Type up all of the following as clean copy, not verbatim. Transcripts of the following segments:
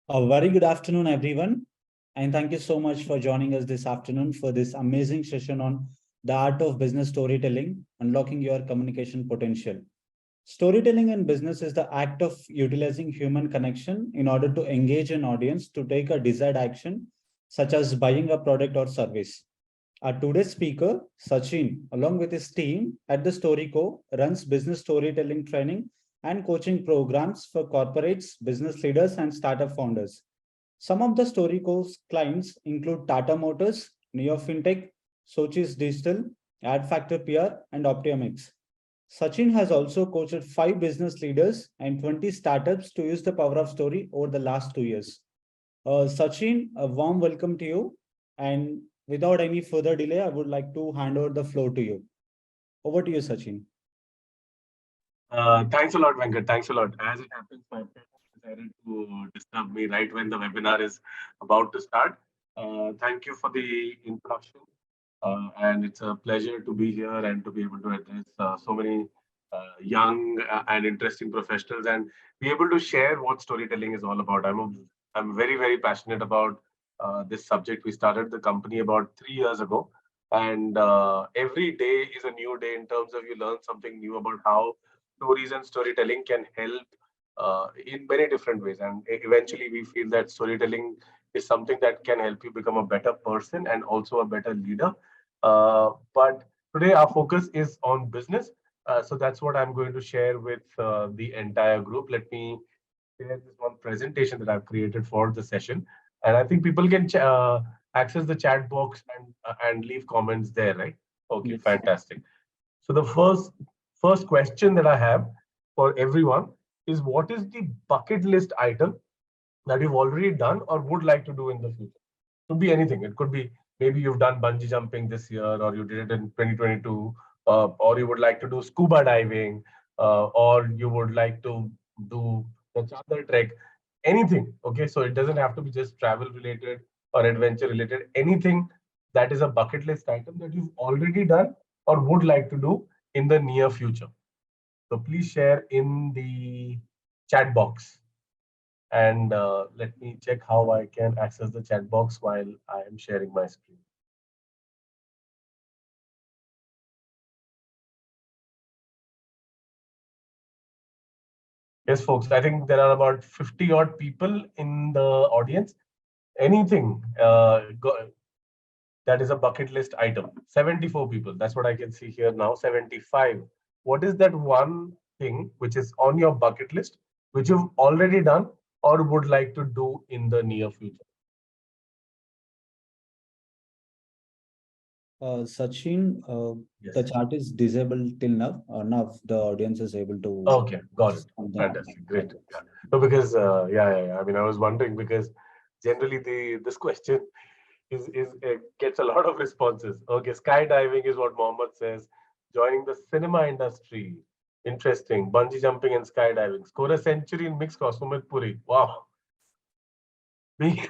A very good afternoon, everyone. And thank you so much for joining us this afternoon for this amazing session on the art of business storytelling, unlocking your communication potential. Storytelling in business is the act of utilizing human connection in order to engage an audience to take a desired action, such as buying a product or service. Our today's speaker, Sachin, along with his team at the StoryCo, runs business storytelling training and coaching programs for corporates, business leaders, and startup founders. Some of the StoryCo's clients include Tata Motors, Neo FinTech, Sochi's Digital, AdFactor PR, and Optiomix. Sachin has also coached 5 business leaders and 20 startups to use the power of story over the last 2 years. Sachin, a warm welcome to you. And without any further delay, I would like to hand over the floor to you. Over to you, Sachin. Thanks a lot, Venkat. Thanks a lot. As it happens, my friend decided to disturb me right when the webinar is about to start. Thank you for the introduction. And it's a pleasure to be here and to be able to address so many young and interesting professionals and be able to share what storytelling is all about. I'm very, very passionate about this subject. We started the company about 3 years ago. And every day is a new day in terms of you learn something new about how stories and storytelling can help in many different ways. And eventually, we feel that storytelling is something that can help you become a better person and also a better leader. But today, our focus is on business. So that's what I'm going to share with the entire group. Let me share this one presentation that I've created for the session. And I think people can access the chat box and leave comments there, right? Okay, Yes. fantastic. So the first question that I have for everyone is, what is the bucket list item that you've already done or would like to do in the future? Could be anything. It could be maybe you've done bungee jumping this year, or you did it in 2022, or you would like to do scuba diving, or you would like to do the Chadar trek. Anything. Okay, so it doesn't have to be just travel related or adventure related. Anything that is a bucket list item that you've already done or would like to do in the near future. So please share in the chat box. And let me check how I can access the chat box while I am sharing my screen. Yes, folks, I think there are about 50 odd people in the audience. Anything that is a bucket list item. 74 people. That's what I can see here now. 75. What is that one thing which is on your bucket list, which you've already done or would like to do in the near future? Sachin, the Yes. chart is disabled till now. Now the audience is able to Okay, got it. something. Fantastic, great. Yeah. No, because yeah. I mean, I was wondering because generally this question is gets a lot of responses. Okay, skydiving is what Mohammed says. Joining the cinema industry, interesting. Bungee jumping and skydiving. Score a century in mixed cross. Sumit Puri. Wow. Being,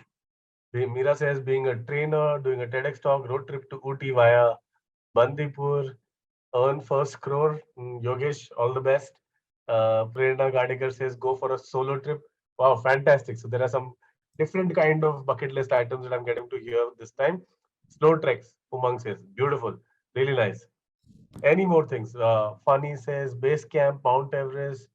Mira says being a trainer, doing a TEDx talk, road trip to Ooty via Bandipur, earn first crore. Yogesh, all the best. Prerna Gadikar says go for a solo trip. Wow, fantastic. So there are some different kind of bucket list items that I'm getting to hear this time. Slow treks, Umang says. Beautiful. Really nice. Any more things? Funny says base camp, Mount Everest.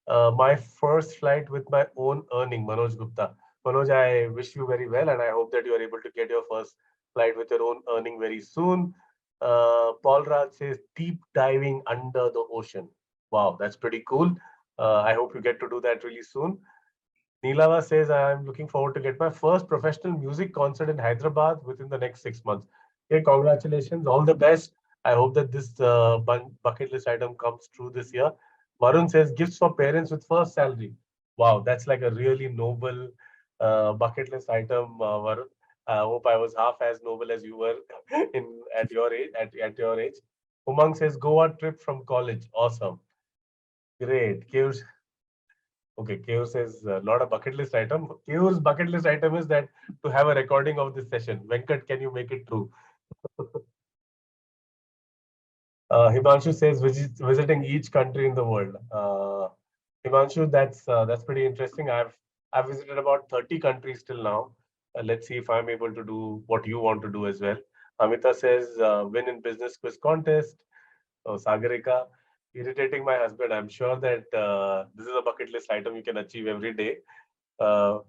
My first flight with my own earning, Manoj Gupta. Manoj, I wish you very well and I hope that you are able to get your first flight with your own earning very soon. Paul Raj says deep diving under the ocean. Wow, that's pretty cool. I hope you get to do that really soon. Neelava says I'm looking forward to get my first professional music concert in Hyderabad within the next 6 months. Okay, congratulations, all the best. I hope that this bucket list item comes true this year. Varun says gifts for parents with first salary. Wow, that's like a really noble bucket list item, Varun. I hope I was half as noble as you were in at your age. At your age, Umang says Goa trip from college. Awesome, great. Okay, Keo says not a bucket list item. Keo's bucket list item is that to have a recording of this session. Venkat, can you make it true? Himanshu says visiting each country in the world. Himanshu, that's pretty interesting. I've visited about 30 countries till now. Let's see if I'm able to do what you want to do as well. Amita says, win in business quiz contest. Oh, Sagarika, irritating my husband. I'm sure that this is a bucket list item you can achieve every day. Uh,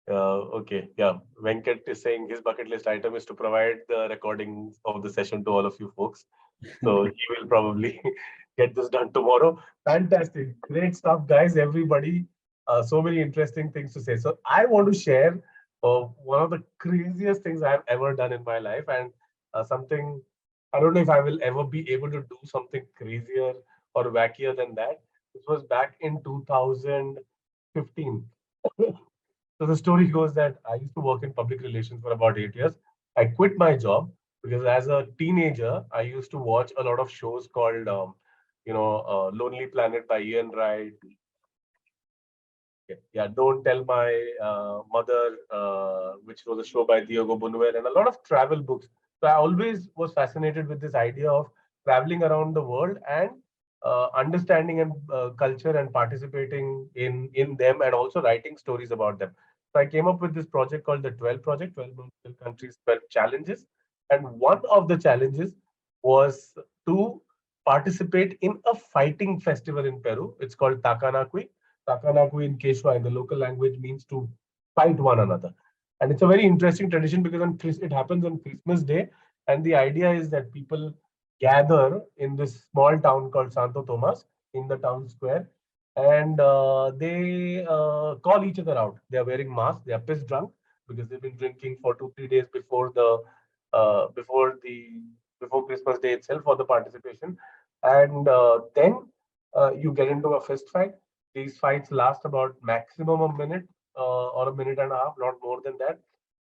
okay, yeah. Venkat is saying his bucket list item is to provide the recordings of the session to all of you folks. So he will probably get this done tomorrow. Fantastic. Great stuff, guys. Everybody. So many interesting things to say. So I want to share one of the craziest things I've ever done in my life, and something I don't know if I will ever be able to do something crazier or wackier than that. This was back in 2015. So the story goes that I used to work in public relations for about 8 years. I quit my job because as a teenager, I used to watch a lot of shows called, Lonely Planet by Ian Wright. Yeah, Don't Tell My Mother, which was a show by Diogo Buñuel, and a lot of travel books. So I always was fascinated with this idea of traveling around the world and understanding and culture and participating in them and also writing stories about them. So I came up with this project called the 12 Project, 12 12 countries, 12 challenges. And one of the challenges was to participate in a fighting festival in Peru. It's called Takanakui. Takanaku in Quechua in the local language means to fight one another. And it's a very interesting tradition because it happens on Christmas Day. And the idea is that people gather in this small town called Santo Tomas in the town square and they call each other out. They are wearing masks, they are pissed drunk because they've been drinking for 2 3 days before uh, before the before Christmas Day itself for the participation. And then you get into a fist fight. These fights last about maximum a minute or a minute and a half, not more than that.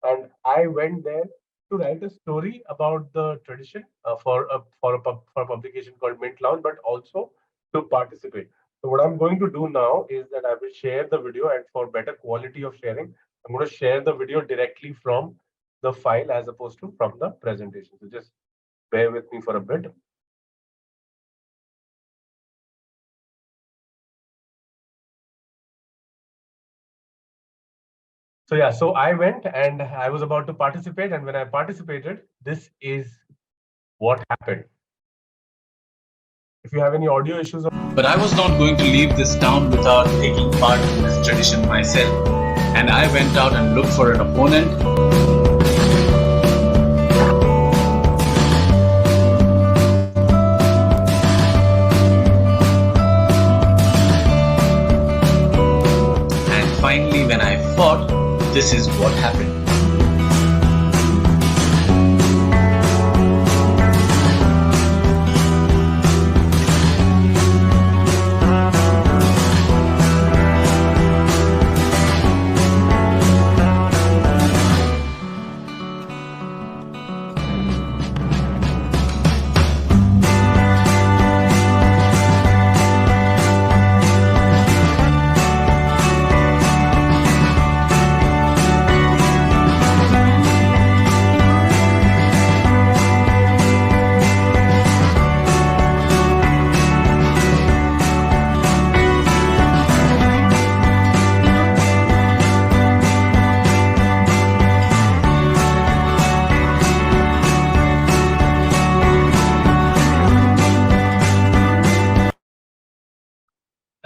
And I went there to write a story about the tradition for a publication called Mint Lounge, but also to participate. So what I'm going to do now is that I will share the video, and for better quality of sharing, I'm going to share the video directly from the file as opposed to from the presentation. So just bear with me for a bit. So yeah, so I went and I was about to participate, and when I participated, this is what happened. If you have any audio issues, but I was not going to leave this town without taking part in this tradition myself. And I went out and looked for an opponent. And finally, when I fought, this is what happened.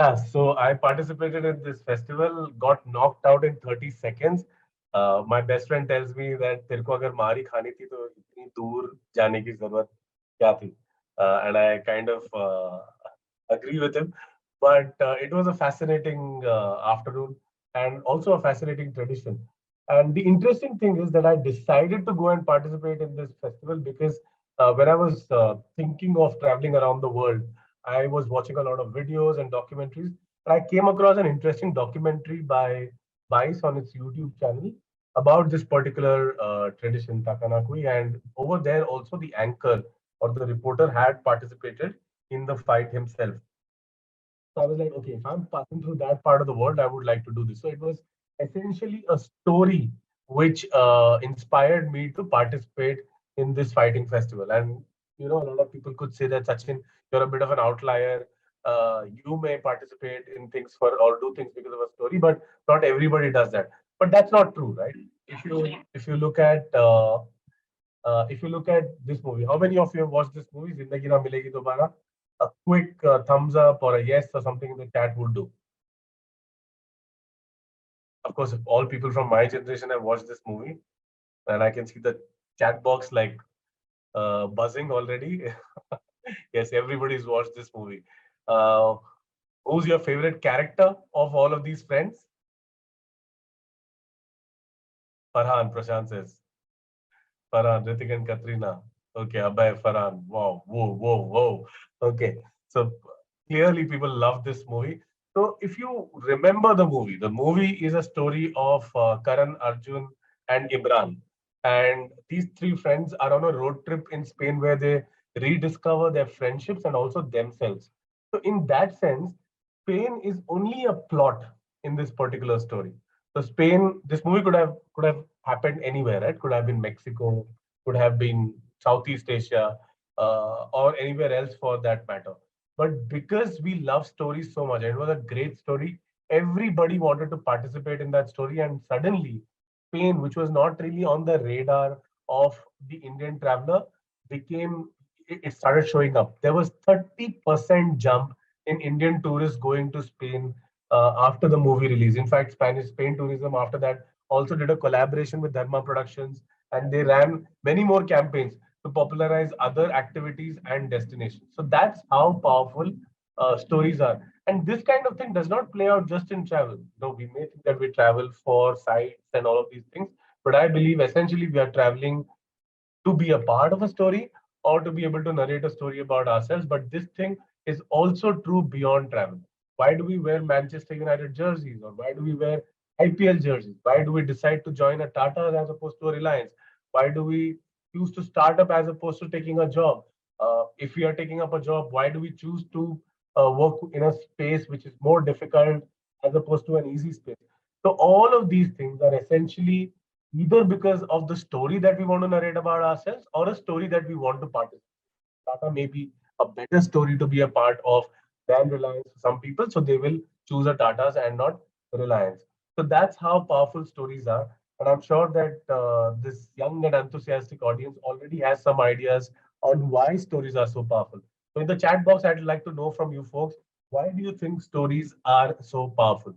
yeah, so I participated in this festival, got knocked out in 30 seconds. My best friend tells me that तेरे को अगर मारी खानी थी तो इतनी दूर जाने की जरूरत क्या थी? And I kind of agree with him. But it was a fascinating afternoon and also a fascinating tradition. And the interesting thing is that I decided to go and participate in this festival because when I was thinking of traveling around the world, I was watching a lot of videos and documentaries. And I came across an interesting documentary by Vice on its YouTube channel about this particular tradition, Takanakui. And over there, also the anchor or the reporter had participated in the fight himself. So I was like, okay, if I'm passing through that part of the world, I would like to do this. So it was essentially a story which inspired me to participate in this fighting festival. And a lot of people could say that Sachin, you're a bit of an outlier. You may participate in things for or do things because of a story, but not everybody does that. But that's not true, right? If you look at if you look at this movie, how many of you have watched this movie, Zindagi Na Milegi Dobara? A quick thumbs up or a yes or something in the chat would do. Of course, if all people from my generation have watched this movie, and I can see the chat box like buzzing already. Yes, everybody's watched this movie. Uh, who's your favorite character of all of these friends? Farhan, Prashant says. Farhan, Ritik and Katrina. Okay, Abhay, Farhan. Wow, whoa, whoa, whoa. Okay, so clearly people love this movie. So if you remember the movie is a story of Karan, Arjun, and Imran. And these three friends are on a road trip in Spain where they rediscover their friendships and also themselves. So in that sense, Spain is only a plot in this particular story. So Spain, this movie could have happened anywhere, right? Could have been Mexico, could have been Southeast Asia, or anywhere else for that matter. But because we love stories so much, and it was a great story, everybody wanted to participate in that story, and suddenly Spain, which was not really on the radar of the Indian traveler, became it started showing up. There was 30% jump in Indian tourists going to Spain after the movie release. In fact, Spain tourism after that also did a collaboration with Dharma Productions, and they ran many more campaigns to popularize other activities and destinations. So that's how powerful stories are. And this kind of thing does not play out just in travel. No, we may think that we travel for sites and all of these things, but I believe essentially we are traveling to be a part of a story or to be able to narrate a story about ourselves. But this thing is also true beyond travel. Why do we wear Manchester United jerseys, or why do we wear IPL jerseys? Why do we decide to join a Tata as opposed to a Reliance? Why do we choose to start up as opposed to taking a job? If we are taking up a job, why do we choose to work in a space which is more difficult as opposed to an easy space? So all of these things are essentially either because of the story that we want to narrate about ourselves or a story that we want to participate. Tata may be a better story to be a part of than Reliance for some people, so they will choose a Tata's and not Reliance. So that's how powerful stories are. And I'm sure that this young and enthusiastic audience already has some ideas on why stories are so powerful. So in the chat box, I'd like to know from you folks, why do you think stories are so powerful?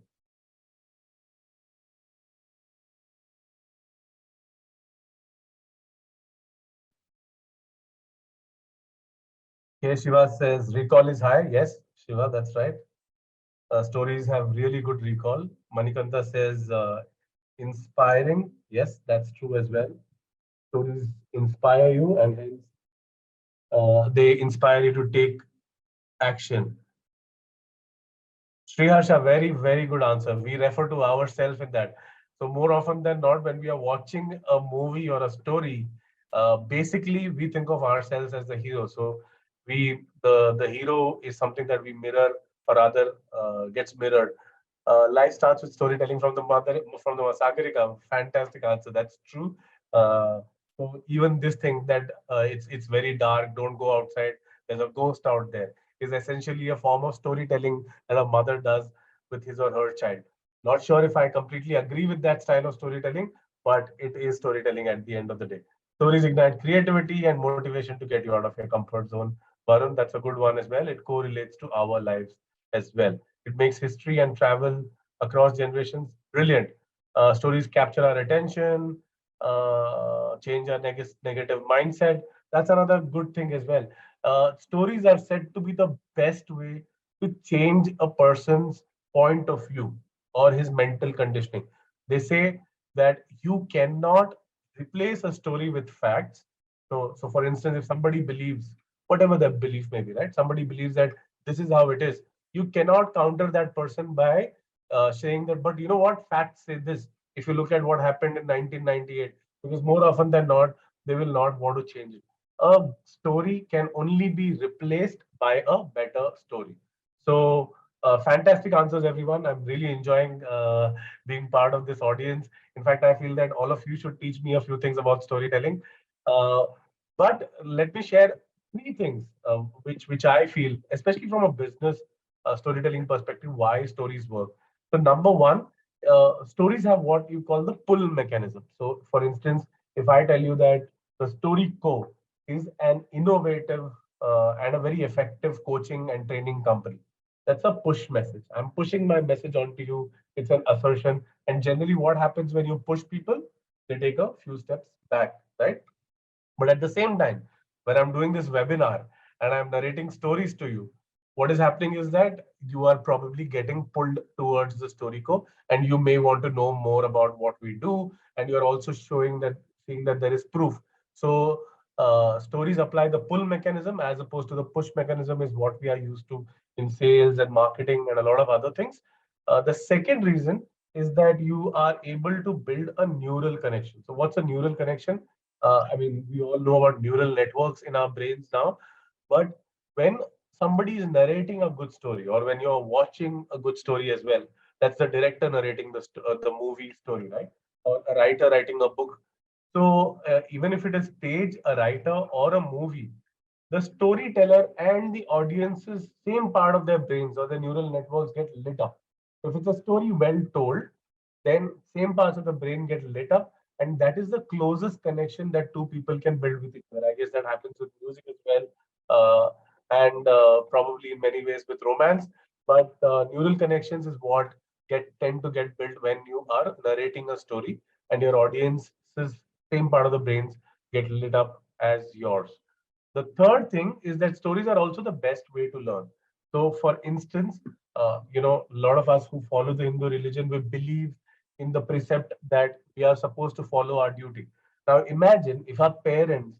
Okay, Shiva says recall is high. Yes, Shiva, that's right. Stories have really good recall. Manikanta says inspiring. Yes, that's true as well. Stories inspire you, and hence they inspire you to take action. Sriharsha, very, very good answer. We refer to ourselves in that. So more often than not, when we are watching a movie or a story, basically we think of ourselves as the hero. So the hero is something that we mirror or rather gets mirrored. Life starts with storytelling from the mother, from the Sagarika. Fantastic answer. That's true. Uh, so even this thing that it's very dark, don't go outside. There's a ghost out there is essentially a form of storytelling that a mother does with his or her child. Not sure if I completely agree with that style of storytelling, but it is storytelling at the end of the day. Stories ignite creativity and motivation to get you out of your comfort zone. Varun, that's a good one as well. It correlates to our lives as well. It makes history and travel across generations brilliant. Stories capture our attention, change our negative mindset. That's another good thing as well. Stories are said to be the best way to change a person's point of view or his mental conditioning. They say that you cannot replace a story with facts. So for instance, if somebody believes whatever their belief may be, right? Somebody believes that this is how it is. You cannot counter that person by saying that, but you know what? Facts say this. If you look at what happened in 1998, because more often than not, they will not want to change it. A story can only be replaced by a better story. So, fantastic answers, everyone. I'm really enjoying being part of this audience. In fact, I feel that all of you should teach me a few things about storytelling. Uh, but let me share three things which I feel, especially from a business storytelling perspective, why stories work. So number one, stories have what you call the pull mechanism. So for instance, if I tell you that the Story Co is an innovative and a very effective coaching and training company, that's a push message. I'm pushing my message onto you. It's an assertion. And generally, what happens when you push people? They take a few steps back, right? But at the same time, when I'm doing this webinar and I'm narrating stories to you, what is happening is that you are probably getting pulled towards the story co, and you may want to know more about what we do, and you're also seeing that there is proof. So stories apply the pull mechanism as opposed to the push mechanism is what we are used to in sales and marketing and a lot of other things. The second reason is that you are able to build a neural connection. So what's a neural connection? I mean, we all know about neural networks in our brains now, but when somebody is narrating a good story, or when you're watching a good story as well, that's the director narrating the movie story, right? Or a writer writing a book. So even if it is stage, a writer, or a movie, the storyteller and the audience's same part of their brains or the neural networks get lit up. If it's a story well told, then same parts of the brain get lit up, and that is the closest connection that two people can build with each other. I guess that happens with music as well, and probably in many ways with romance. But neural connections is what tend to get built when you are narrating a story, and your audience's same part of the brains get lit up as yours. The third thing is that stories are also the best way to learn. So, for instance, a lot of us who follow the Hindu religion, we believe in the precept that we are supposed to follow our duty. Now, imagine if our parents,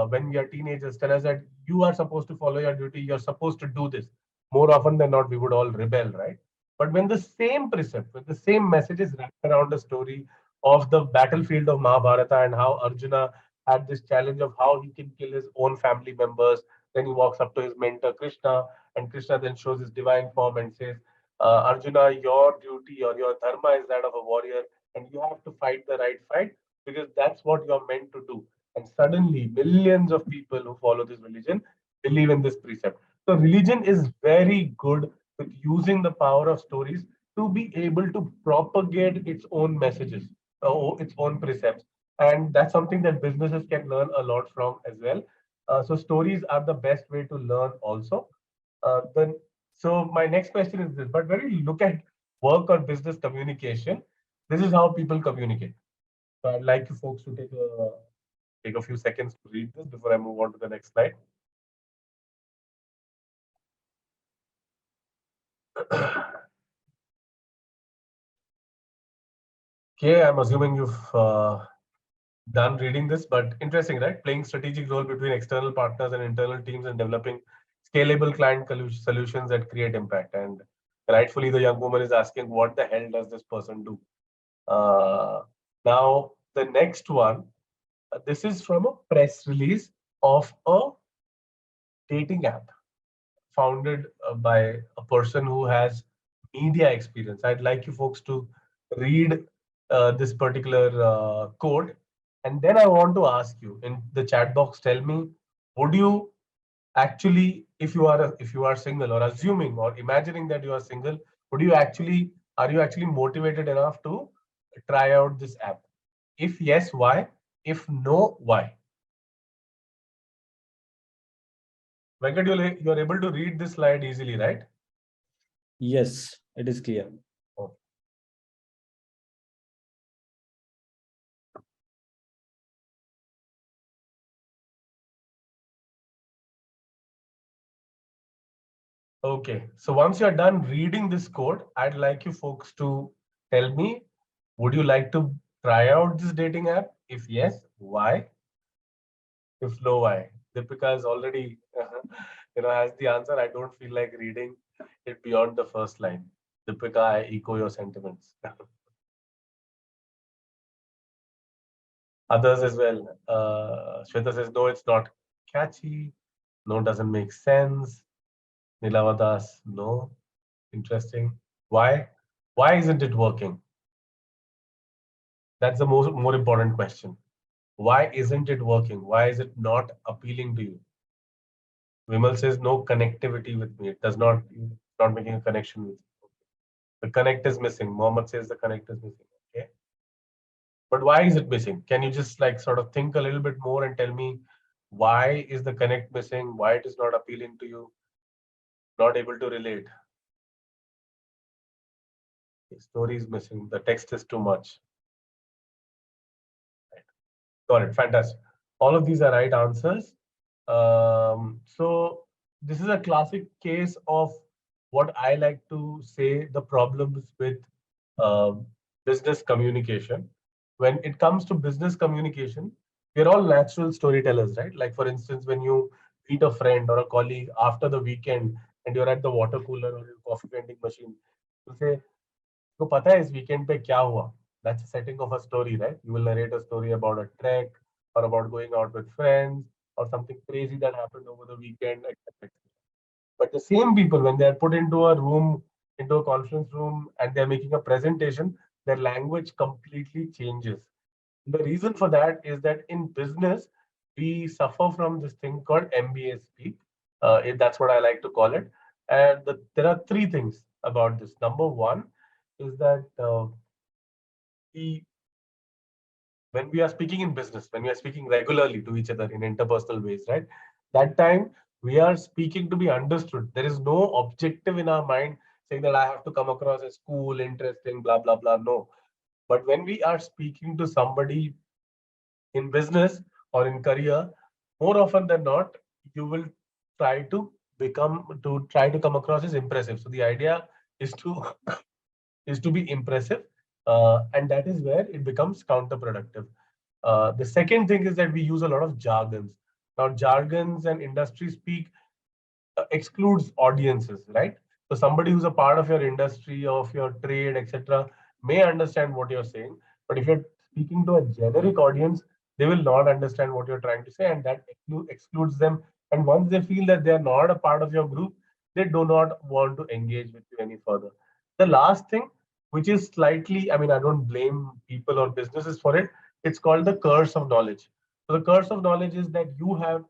when we are teenagers, tell us that you are supposed to follow your duty, you're supposed to do this. More often than not, we would all rebel, right? But when the same precept, when the same message is wrapped around the story of the battlefield of Mahabharata and how Arjuna had this challenge of how he can kill his own family members. Then he walks up to his mentor Krishna, and Krishna then shows his divine form and says, Arjuna, your duty or your dharma is that of a warrior, and you have to fight the right fight because that's what you're meant to do. And suddenly, millions of people who follow this religion believe in this precept. So, religion is very good with using the power of stories to be able to propagate its own messages, its own precepts, and that's something that businesses can learn a lot from as well. So stories are the best way to learn also. Then so my next question is this, but when we look at work or business communication, this is how people communicate. So I'd like you folks to take a few seconds to read this before I move on to the next slide. Okay, I'm assuming you've done reading this, but interesting, right? Playing strategic role between external partners and internal teams and developing scalable client solutions that create impact. And rightfully, the young woman is asking, what the hell does this person do? Now, the next one, this is from a press release of a dating app founded by a person who has media experience. I'd like you folks to read this particular code, and then I want to ask you in the chat box. Tell me, would you actually, if you are single, or assuming or imagining that you are single, would you actually are you actually motivated enough to try out this app? If yes, why? If no, why? Venkat, you're able to read this slide easily, right? Yes, it is clear. Oh. Okay, so once you're done reading this code, I'd like you folks to tell me, would you like to try out this dating app? If yes, why? If no, why? Deepika is already, has the answer. I don't feel like reading it beyond the first line. Deepika, I echo your sentiments. Others as well. Shweta says, no, it's not catchy. No, doesn't make sense. Nilavadas, no. Interesting. Why? Why isn't it working? That's the more important question. Why isn't it working? Why is it not appealing to you? Vimal says no connectivity with me. It does not. not making a connection with you. Okay. The connect is missing. Mohammed says the connect is missing. Okay. But why is it missing? Can you just like sort of think a little bit more and tell me why is the connect missing? Why it is not appealing to you? Not able to relate. The story is missing. The text is too much. Right. Got it. Fantastic. All of these are right answers. So this is a classic case of what I like to say the problems with uh, business communication. When it comes to business communication, we're all natural storytellers, right? Like for instance, when you meet a friend or a colleague after the weekend and you're at the water cooler or your coffee vending machine, you say, "को पता है इस weekend पे क्या हुआ?" That's the setting of a story, right? You will narrate a story about a trek or about going out with friends or something crazy that happened over the weekend, etc. But the same people, when they are put into a room, into a conference room, and they're making a presentation, their language completely changes. The reason for that is that in business, we suffer from this thing called MBA speak. That's what I like to call it. And there are three things about this. Number one is that we when we are speaking in business, when we are speaking regularly to each other in interpersonal ways, right? That time we are speaking to be understood. There is no objective in our mind saying that I have to come across as cool, interesting, blah, blah, blah. No. But when we are speaking to somebody in business or in career, more often than not, you will try to try to come across as impressive. So the idea is to is to be impressive, and that is where it becomes counterproductive. The second thing is that we use a lot of jargons. Now, jargons and industry speak excludes audiences, right? So somebody who's a part of your industry, of your trade, etc., may understand what you're saying, but if you're speaking to a generic audience, they will not understand what you're trying to say, and that excludes them. And once they feel that they're not a part of your group, they do not want to engage with you any further. The last thing, which is slightly, I mean, I don't blame people or businesses for it. It's called the curse of knowledge. So the curse of knowledge is that you have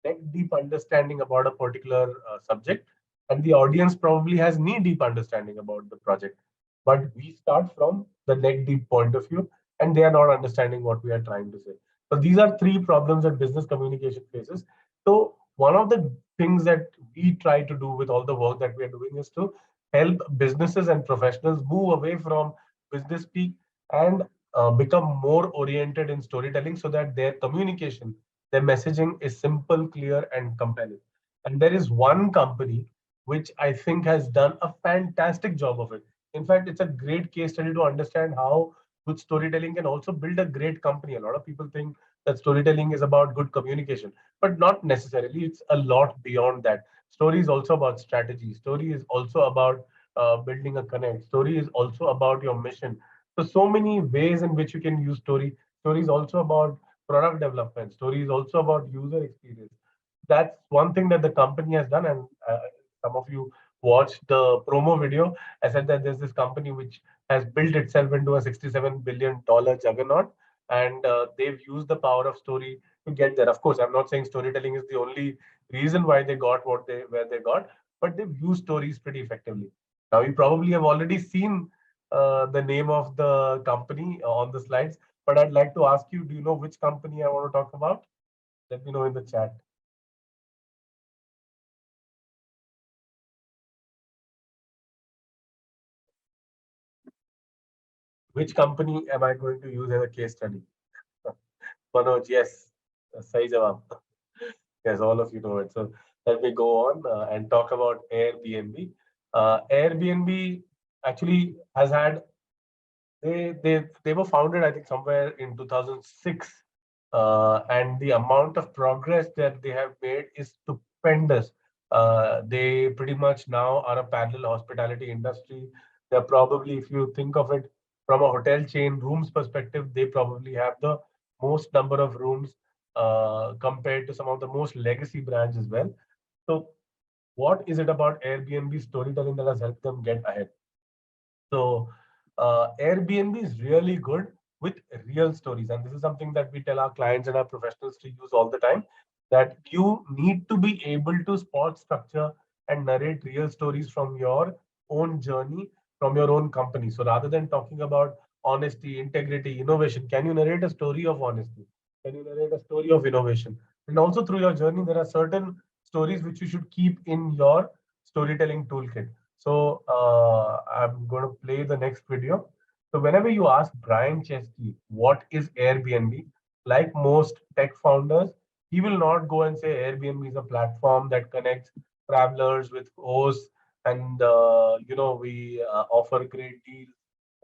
neck deep understanding about a particular subject, and the audience probably has knee deep understanding about the project. But we start from the neck deep point of view, and they are not understanding what we are trying to say. So these are three problems that business communication faces. So one of the things that we try to do with all the work that we are doing is to help businesses and professionals move away from business speak and become more oriented in storytelling so that their communication, their messaging is simple, clear, and compelling. And there is one company which I think has done a fantastic job of it. In fact, it's a great case study to understand how good storytelling can also build a great company. A lot of people think that storytelling is about good communication, but not necessarily. It's a lot beyond that. Story is also about strategy. Story is also about building a connect. Story is also about your mission. So many ways in which you can use story. Story is also about product development. Story is also about user experience. That's one thing that the company has done, and some of you watched the promo video. I said that there's this company which has built itself into a $67 billion juggernaut, and they've used the power of story to get there. Of course, I'm not saying storytelling is the only reason why they got where they got, but they've used stories pretty effectively. Now, you probably have already seen the name of the company on the slides, but I'd like to ask you, do you know which company I want to talk about? Let me know in the chat. Which company am I going to use as a case study? Manoj, yes. Sahi jawab. Yes, all of you know it. So let me go on and talk about Airbnb. Airbnb actually has had they were founded, I think, somewhere in 2006, and the amount of progress that they have made is stupendous. They pretty much now are a parallel hospitality industry. They're probably, if you think of it from a hotel chain rooms perspective, they probably have the most number of rooms compared to some of the most legacy brands as well. So, what is it about Airbnb storytelling that has helped them get ahead? So Airbnb is really good with real stories, and this is something that we tell our clients and our professionals to use all the time. That you need to be able to spot structure and narrate real stories from your own journey, from your own company. So rather than talking about honesty, integrity, innovation, can you narrate a story of honesty? Can you narrate a story of innovation? And also through your journey, there are certain stories which you should keep in your storytelling toolkit. So I'm going to play the next video. So whenever you ask Brian Chesky what is Airbnb, like most tech founders, he will not go and say Airbnb is a platform that connects travelers with hosts, and we offer great deals,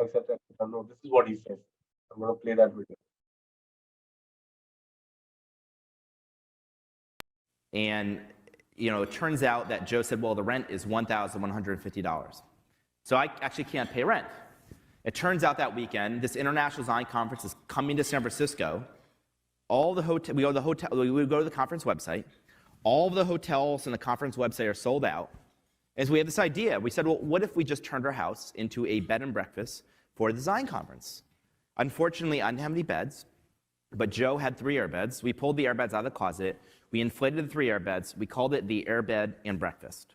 etc. No, this is what he says. I'm going to play that video. And it turns out that Joe said, well, the rent is $1,150. So I actually can't pay rent. It turns out that weekend, this international design conference is coming to San Francisco. All the hotel, we go to the conference website. All of the hotels in the conference website are sold out. And so we had this idea. We said, well, what if we just turned our house into a bed and breakfast for the design conference? Unfortunately, I didn't have any beds, but Joe had 3 airbeds. We pulled the airbeds out of the closet. We inflated the 3 airbeds. We called it the Airbed and Breakfast.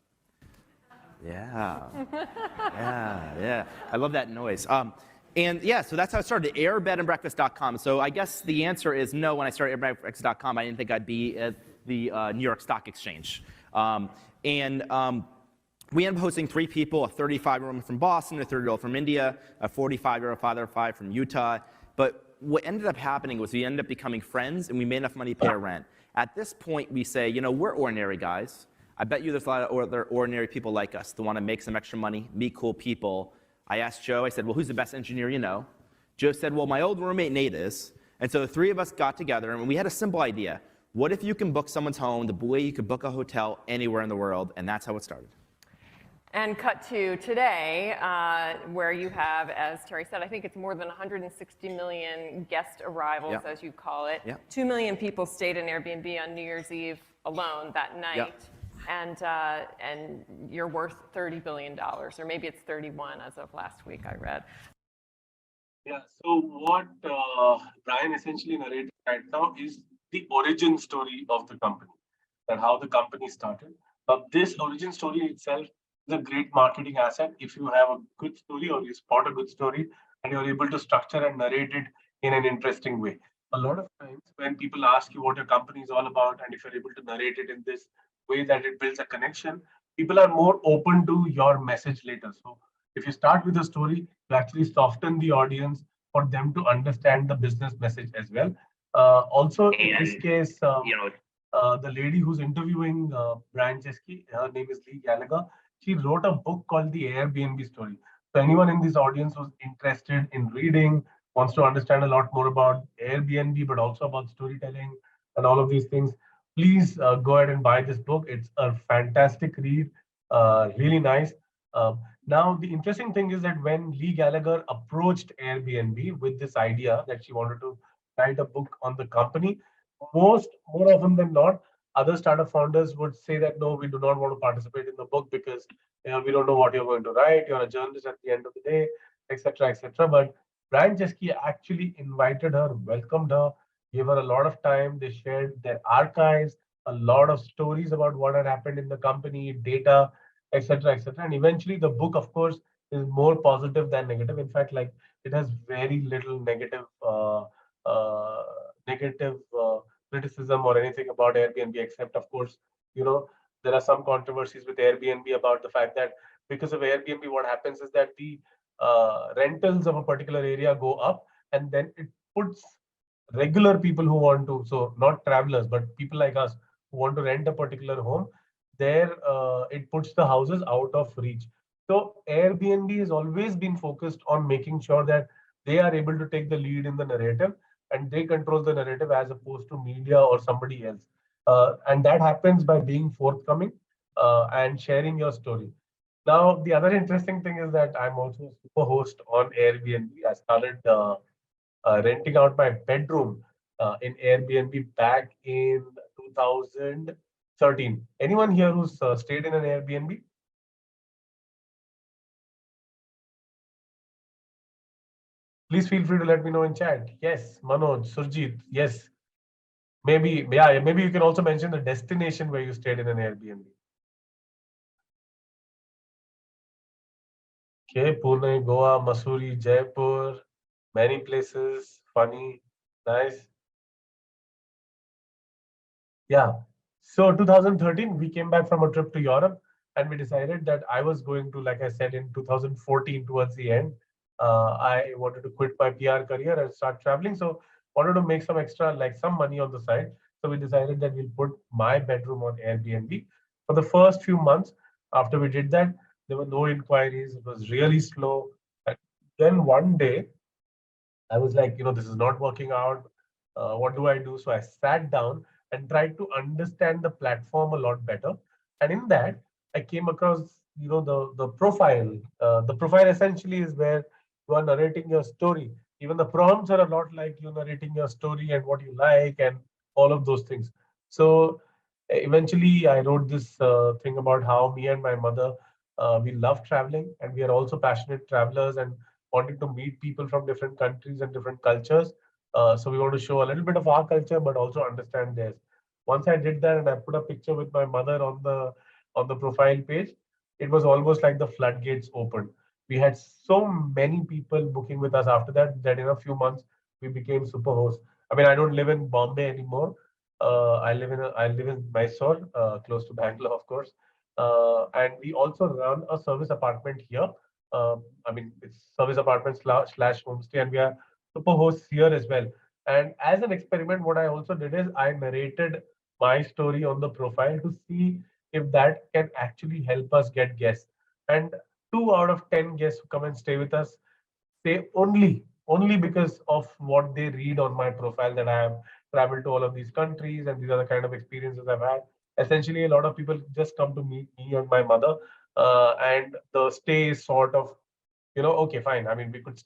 Yeah. Yeah. I love that noise. And yeah, so that's how it started, airbedandbreakfast.com. So I guess the answer is no. When I started airbedandbreakfast.com, I didn't think I'd be at the New York Stock Exchange. We ended up hosting 3 people, a 35-year-old woman from Boston, a 30-year-old from India, a 45-year-old father of 5 from Utah. But what ended up happening was we ended up becoming friends, and we made enough money to pay our rent. At this point, we say, we're ordinary guys. I bet you there's a lot of other ordinary people like us that want to make some extra money, meet cool people. I asked Joe, I said, well, who's the best engineer you know? Joe said, well, my old roommate Nate is. And so the 3 of us got together, and we had a simple idea. What if you can book someone's home the way you could book a hotel anywhere in the world? And that's how it started. And cut to today, where you have, as Terry said, I think it's more than 160 million guest arrivals, as you call it. 2 million people stayed in Airbnb on New Year's Eve alone that night. And you're worth $30 billion, or maybe it's 31 as of last week, I read. Yeah, so what Brian essentially narrated right now is the origin story of the company, and how the company started. This origin story itself is a great marketing asset if you have a good story, or you spot a good story and you're able to structure and narrate it in an interesting way. A lot of times when people ask you what your company is all about, and if you're able to narrate it in this way that it builds a connection, people are more open to your message later. So if you start with a story, you actually soften the audience for them to understand the business message as well. Also, in this case, the lady who's interviewing Brian Chesky, her name is Lee Gallagher. She wrote a book called The Airbnb Story. So anyone in this audience who's interested in reading, wants to understand a lot more about Airbnb, but also about storytelling and all of these things, please go ahead and buy this book. It's a fantastic read, really nice. Now, the interesting thing is that when Lee Gallagher approached Airbnb with this idea that she wanted to write a book on the company, more often than not, other startup founders would say that, no, we do not want to participate in the book because we don't know what you're going to write. You're a journalist at the end of the day, etc., etc. But Brian Chesky actually invited her, welcomed her, gave her a lot of time. They shared their archives, a lot of stories about what had happened in the company, data, etc., etc. And eventually, the book, of course, is more positive than negative. In fact, like, it has very little negative criticism or anything about Airbnb, except, of course, there are some controversies with Airbnb about the fact that because of Airbnb, what happens is that the rentals of a particular area go up, and then it puts regular people who want to, so not travelers, but people like us who want to rent a particular home, there it puts the houses out of reach. So Airbnb has always been focused on making sure that they are able to take the lead in the narrative, and they control the narrative as opposed to media or somebody else. And that happens by being forthcoming and sharing your story. Now, the other interesting thing is that I'm also a super host on Airbnb. I started renting out my bedroom in Airbnb back in 2013. Anyone here who's stayed in an Airbnb? Please feel free to let me know in chat. Yes, Manoj, Surjit, yes. Maybe you can also mention the destination where you stayed in an Airbnb. Okay, Pune, Goa, Mussoorie, Jaipur, many places, funny, nice. Yeah. So 2013, we came back from a trip to Europe, and we decided that I was going to, like I said, in 2014 towards the end, I wanted to quit my PR career and start traveling. So wanted to make some extra, like some money on the side. So we decided that we'll put my bedroom on Airbnb. For the first few months after we did that, there were no inquiries. It was really slow. And then one day, I was like, this is not working out. What do I do? So I sat down and tried to understand the platform a lot better. And in that, I came across, the profile. The profile essentially is where you are narrating your story. Even the prompts are a lot like you narrating your story and what you like and all of those things. So eventually, I wrote this thing about how me and my mother we love traveling, and we are also passionate travelers and wanted to meet people from different countries and different cultures. So we want to show a little bit of our culture, but also understand theirs. Once I did that, and I put a picture with my mother on the profile page, it was almost like the floodgates opened. We had so many people booking with us after that that in a few months we became super hosts. I mean, I don't live in Bombay anymore. I live in Mysore, close to Bangalore, of course. And we also run a service apartment here. I mean, it's service apartment slash homestay, and we are super hosts here as well. And as an experiment, what I also did is I narrated my story on the profile to see if that can actually help us get guests. And 2 out of 10 guests who come and stay with us say only because of what they read on my profile that I have traveled to all of these countries and these are the kind of experiences I've had. Essentially, a lot of people just come to meet me and my mother, and the stay is sort of, okay, fine. I mean, we could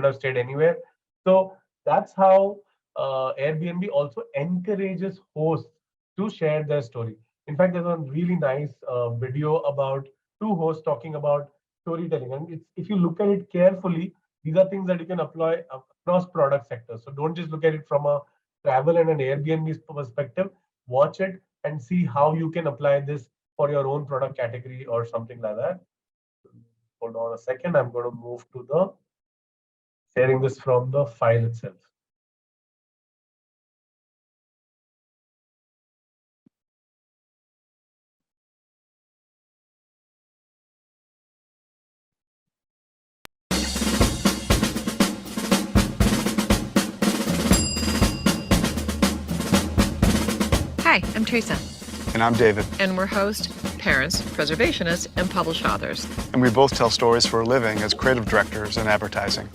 have stayed anywhere. So that's how Airbnb also encourages hosts to share their story. In fact, there's a really nice video about two hosts talking about storytelling. And if you look at it carefully, these are things that you can apply across product sectors. So don't just look at it from a travel and an Airbnb perspective. Watch it and see how you can apply this for your own product category or something like that. Hold on a second. I'm going to move to the sharing this from the file itself. Hi, I'm Teresa. And I'm David. And we're hosts, parents, preservationists, and published authors. And we both tell stories for a living as creative directors in advertising.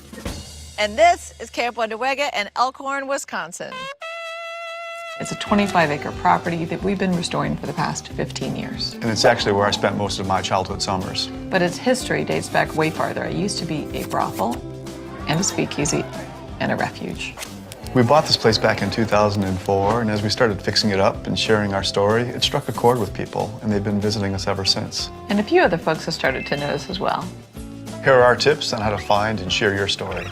And this is Camp Wendawega in Elkhorn, Wisconsin. It's a 25-acre property that we've been restoring for the past 15 years. And it's actually where I spent most of my childhood summers. But its history dates back way farther. It used to be a brothel and a speakeasy and a refuge. We bought this place back in 2004, and as we started fixing it up and sharing our story, it struck a chord with people, and they've been visiting us ever since. And a few other folks have started to notice as well. Here are our tips on how to find and share your story.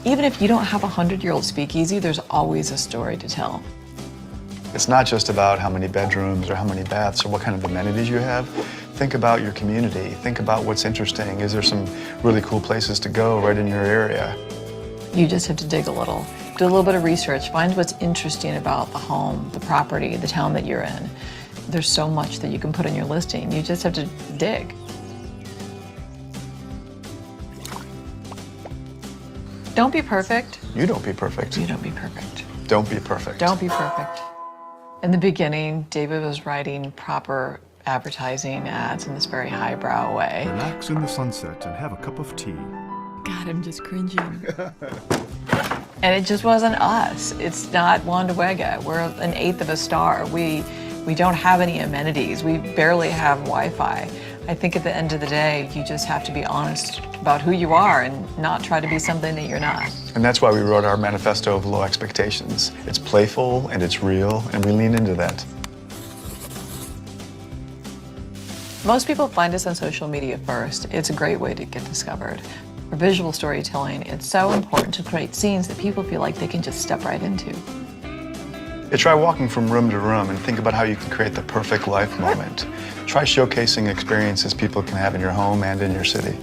Even if you don't have a 100-year-old speakeasy, there's always a story to tell. It's not just about how many bedrooms or how many baths or what kind of amenities you have. Think about your community. Think about what's interesting. Is there some really cool places to go right in your area? You just have to dig a little. Do a little bit of research. Find what's interesting about the home, the property, the town that you're in. There's so much that you can put on your listing. You just have to dig. Don't be perfect. You don't be perfect. You don't be perfect. Don't be perfect. Don't be perfect. In the beginning, David was writing proper advertising ads in this very highbrow way. Relax in the sunset and have a cup of tea. God, I'm just cringing. And it just wasn't us. It's not Wendawega. We're an eighth of a star. We don't have any amenities. We barely have Wi-Fi. I think at the end of the day, you just have to be honest about who you are and not try to be something that you're not. And that's why we wrote our manifesto of low expectations. It's playful and it's real, and we lean into that. Most people find us on social media first. It's a great way to get discovered. For visual storytelling, it's so important to create scenes that people feel like they can just step right into. Try walking from room to room and think about how you can create the perfect life moment. Try showcasing experiences people can have in your home and in your city.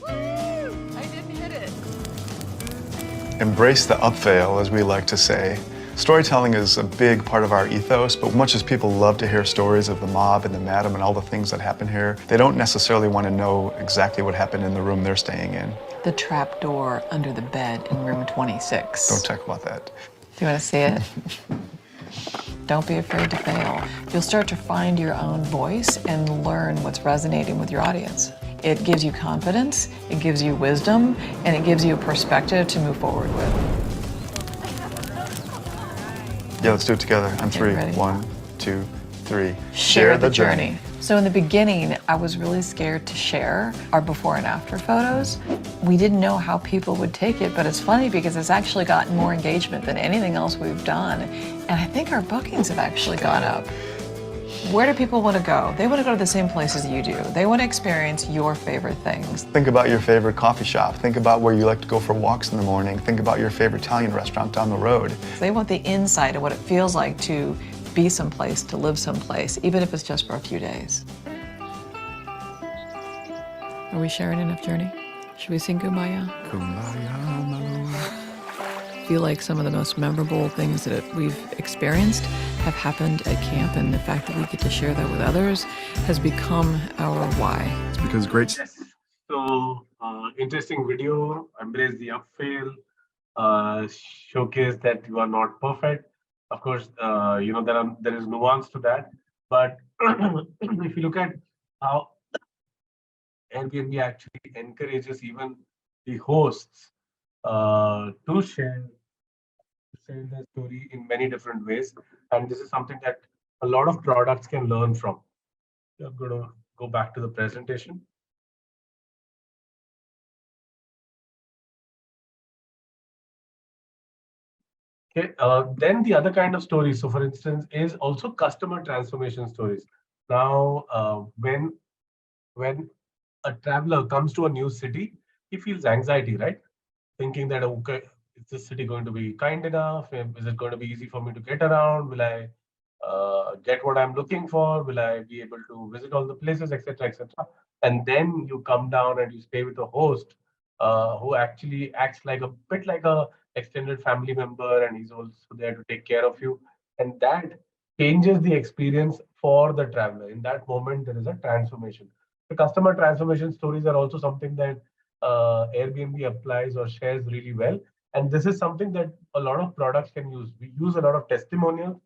I didn't hit it. Embrace the upfail, as we like to say. Storytelling is a big part of our ethos, but much as people love to hear stories of the mob and the madam and all the things that happen here, they don't necessarily want to know exactly what happened in the room they're staying in. The trap door under the bed in room 26. Don't talk about that. Do you want to see it? Don't be afraid to fail. You'll start to find your own voice and learn what's resonating with your audience. It gives you confidence, it gives you wisdom, and it gives you a perspective to move forward with. Yeah, let's do it together. On three. Ready? 1, 2, 3. Share the journey. So in the beginning, I was really scared to share our before and after photos. We didn't know how people would take it, but it's funny because it's actually gotten more engagement than anything else we've done. And I think our bookings have actually gone up. Where do people want to go? They want to go to the same places you do. They want to experience your favorite things. Think about your favorite coffee shop. Think about where you like to go for walks in the morning. Think about your favorite Italian restaurant down the road. They want the insight of what it feels like to be someplace, to live someplace, even if it's just for a few days. Are we sharing enough journey? Should we sing Kumbaya? Kumbaya, Maluma. I feel like some of the most memorable things that we've experienced have happened at camp, and the fact that we get to share that with others has become our why. It's because great. Yes. So, interesting video. Embrace the upfail. Showcase that you are not perfect. Of course, there is nuance to that. But if you look at how Airbnb actually encourages even the hosts to share their story in many different ways, and this is something that a lot of products can learn from. I'm going to go back to the presentation. Okay, then the other kind of stories, so for instance, is also customer transformation stories. Now, when a traveler comes to a new city, he feels anxiety, right? Thinking that, okay, is this city going to be kind enough? Is it going to be easy for me to get around? Will I get what I'm looking for? Will I be able to visit all the places, etc., etc.? And then you come down and you stay with a host who actually acts like a bit like a extended family member, and he's also there to take care of you. And that changes the experience for the traveler. In that moment, there is a transformation. The customer transformation stories are also something that Airbnb applies or shares really well. And this is something that a lot of products can use. We use a lot of testimonials.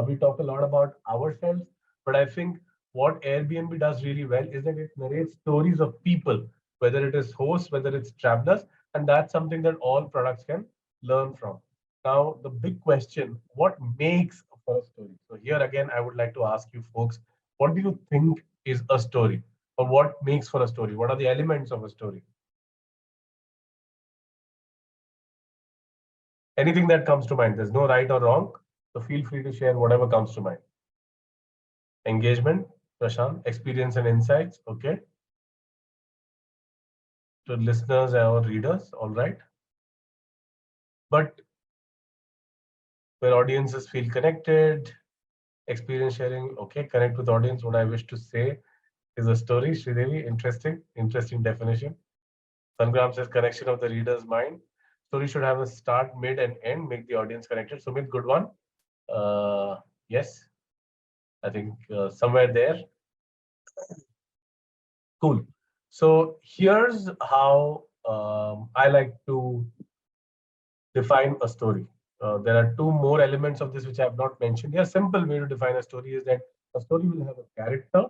We talk a lot about ourselves, but I think what Airbnb does really well is that it narrates stories of people, whether it is hosts, whether it's travelers, and that's something that all products can learn from. Now, the big question, what makes for a story? So here again, I would like to ask you folks, what do you think is a story? Or what makes for a story? What are the elements of a story? Anything that comes to mind. There's no right or wrong. So feel free to share whatever comes to mind. Engagement, Prashant, experience and insights. Okay. To listeners or readers, all right. But where audiences feel connected, experience sharing, okay, connect with audience. What I wish to say is a story. Sridevi, interesting definition. Sangram says connection of the reader's mind. Story should have a start, mid, and end, make the audience connected. Sumit, good one. Yes, I think somewhere there. Cool. So here's how I like to define a story. There are two more elements of this which I have not mentioned. A simple way to define a story is that a story will have a character.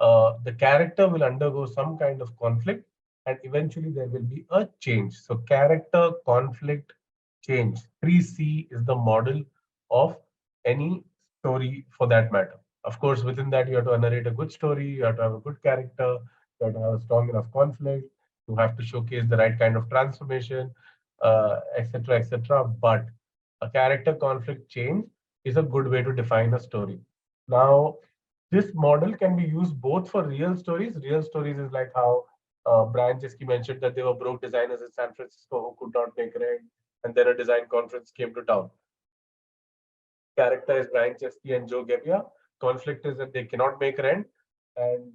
The character will undergo some kind of conflict, and eventually there will be a change. So character, conflict, change. 3C is the model of any story for that matter. Of course, within that, you have to narrate a good story, you have to have a good character, you have to have a strong enough conflict, you have to showcase the right kind of transformation, etc., etc. But a character conflict change is a good way to define a story. Now, this model can be used both for real stories. Real stories is like how Brian Chesky mentioned that there were broke designers in San Francisco who could not make rent, and then a design conference came to town. character is Brian Chesky and Joe Gebbia. Conflict is that they cannot make rent, and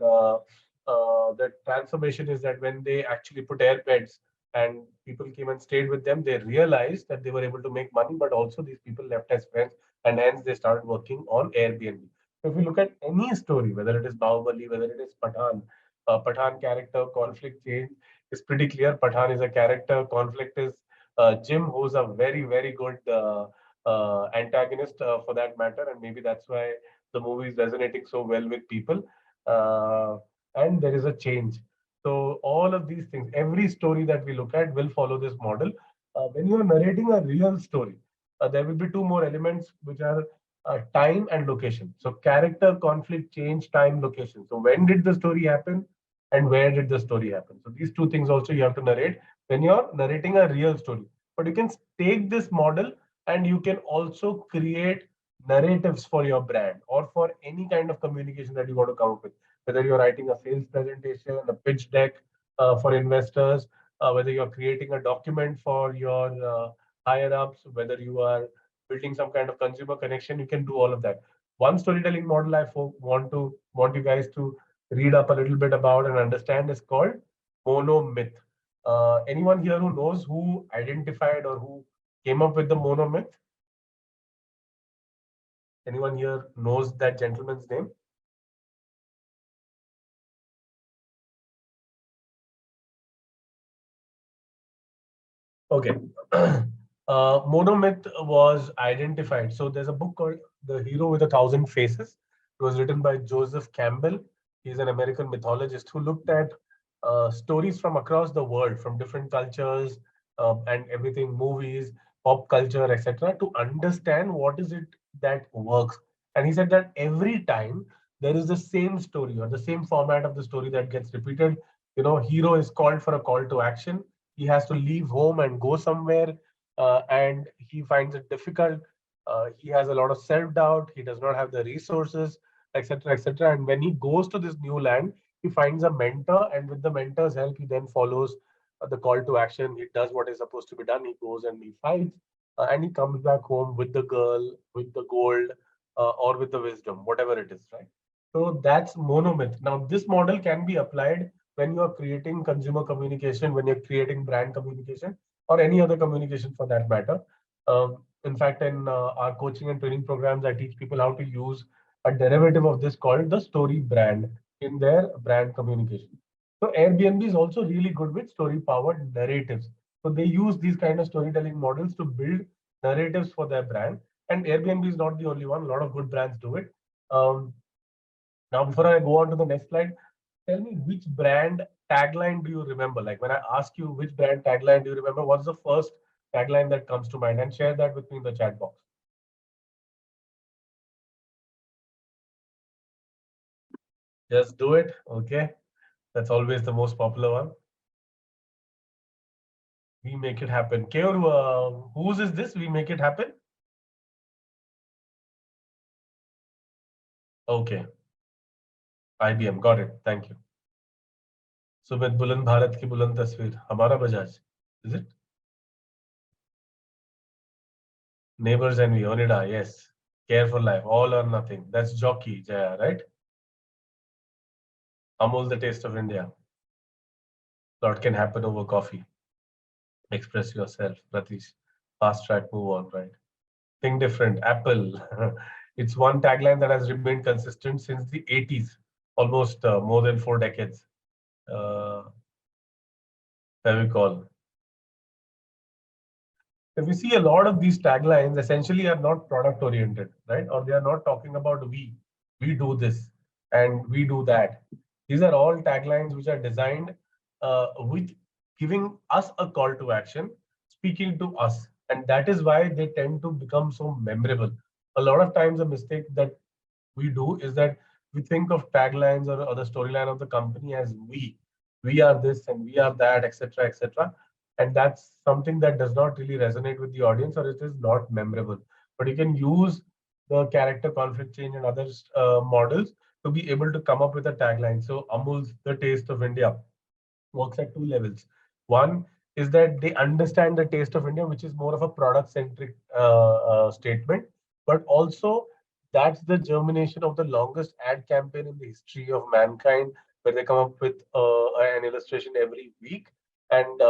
the transformation is that when they actually put air beds and people came and stayed with them, they realized that they were able to make money, but also these people left as friends, and hence they started working on Airbnb. So if you look at any story, whether it is Bahubali, whether it is Pathan, Pathan character conflict change is pretty clear. Pathan is a character, conflict is Jim, who's a very, very good antagonist for that matter, and maybe that's why the movie is resonating so well with people. And there is a change. So all of these things, every story that we look at will follow this model. When you are narrating a real story, there will be two more elements, which are time and location. So character, conflict, change, time, location. So when did the story happen and where did the story happen? So these two things also you have to narrate when you're narrating a real story. But you can take this model and you can also create narratives for your brand or for any kind of communication that you want to come up with, whether you're writing a sales presentation, a pitch deck for investors, whether you're creating a document for your higher ups, whether you are building some kind of consumer connection, you can do all of that. One storytelling model I want you guys to read up a little bit about and understand is called monomyth. Anyone here who knows who identified or who came up with the monomyth? Anyone here knows that gentleman's name? Okay. Monomyth was identified. So there's a book called The Hero with a Thousand Faces. It was written by Joseph Campbell. He's an American mythologist who looked at stories from across the world, from different cultures and everything, movies, pop culture, etc., to understand what is it that works. And he said that every time there is the same story or the same format of the story that gets repeated. Hero is called for a call to action. He has to leave home and go somewhere, and he finds it difficult. He has a lot of self-doubt. He does not have the resources, etc., etc. And when he goes to this new land, he finds a mentor, and with the mentor's help, he then follows the call to action. He does what is supposed to be done. He goes and he fights, and he comes back home with the girl, with the gold, or with the wisdom, whatever it is, right? So that's monomyth. Now, this model can be applied when you are creating consumer communication, when you're creating brand communication, or any other communication for that matter. In fact, in our coaching and training programs, I teach people how to use a derivative of this called the story brand in their brand communication. So Airbnb is also really good with story-powered narratives. So they use these kind of storytelling models to build narratives for their brand. And Airbnb is not the only one. A lot of good brands do it. Now, before I go on to the next slide, tell me which brand tagline do you remember? Like when I ask you which brand tagline do you remember, what's the first tagline that comes to mind? And share that with me in the chat box. Just do it. Okay. That's always the most popular one. We make it happen. Keur, whose is this? We make it happen? Okay. IBM. Got it. Thank you. Sumit, Buland Bharat ki Buland Tasveer. Hamara Bajaj. Is it? Neighbors and we. Onida. Yes. Care for life. All or nothing. That's Jockey, Jaya, right? Amul, the taste of India. Lot can happen over coffee. Express yourself, Ratish. Fast track, move on, right? Think different. Apple. It's one tagline that has remained consistent since the 80s, almost more than 4 decades. Fevicol. If you see a lot of these taglines essentially are not product oriented, right? Or they are not talking about we do this and we do that. These are all taglines which are designed with giving us a call to action, speaking to us. And that is why they tend to become so memorable. A lot of times a mistake that we do is that we think of taglines or the storyline of the company as we are this and we are that, etc., etc. And that's something that does not really resonate with the audience, or it is not memorable. But you can use the character conflict change and other models to be able to come up with a tagline. So Amul's The Taste of India works at 2 levels. One is that they understand the taste of India, which is more of a product centric statement. but also that's the germination of the longest ad campaign in the history of mankind, where they come up with an illustration every week. And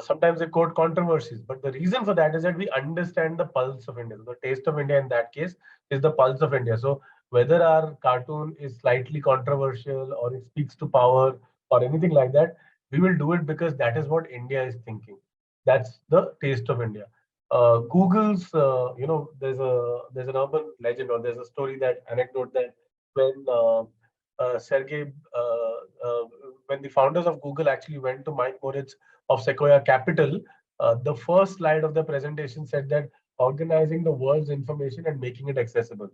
sometimes they quote controversies. But the reason for that is that we understand the pulse of India. So the taste of India in that case is the pulse of India. So whether our cartoon is slightly controversial or it speaks to power or anything like that, we will do it because that is what India is thinking. That's the taste of India. Google's, there's an urban legend, or there's a story, that anecdote, that when Sergey, when the founders of Google actually went to Mike Moritz of Sequoia Capital, the first slide of the presentation said that organizing the world's information and making it accessible.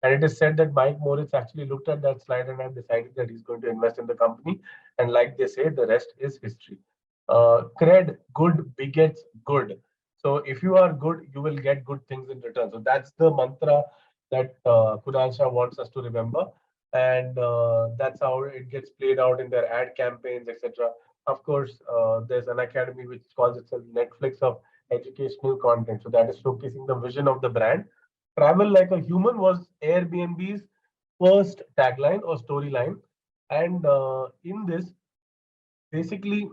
And it is said that Mike Moritz actually looked at that slide and had decided that he's going to invest in the company. And like they say, the rest is history. Cred, good begets good. So if you are good, you will get good things in return. So that's the mantra that Kunal Shah wants us to remember. And that's how it gets played out in their ad campaigns, etc. Of course, there's an academy which calls itself Netflix of educational content. So that is showcasing the vision of the brand. Travel like a human was Airbnb's first tagline or storyline. And in this, basically,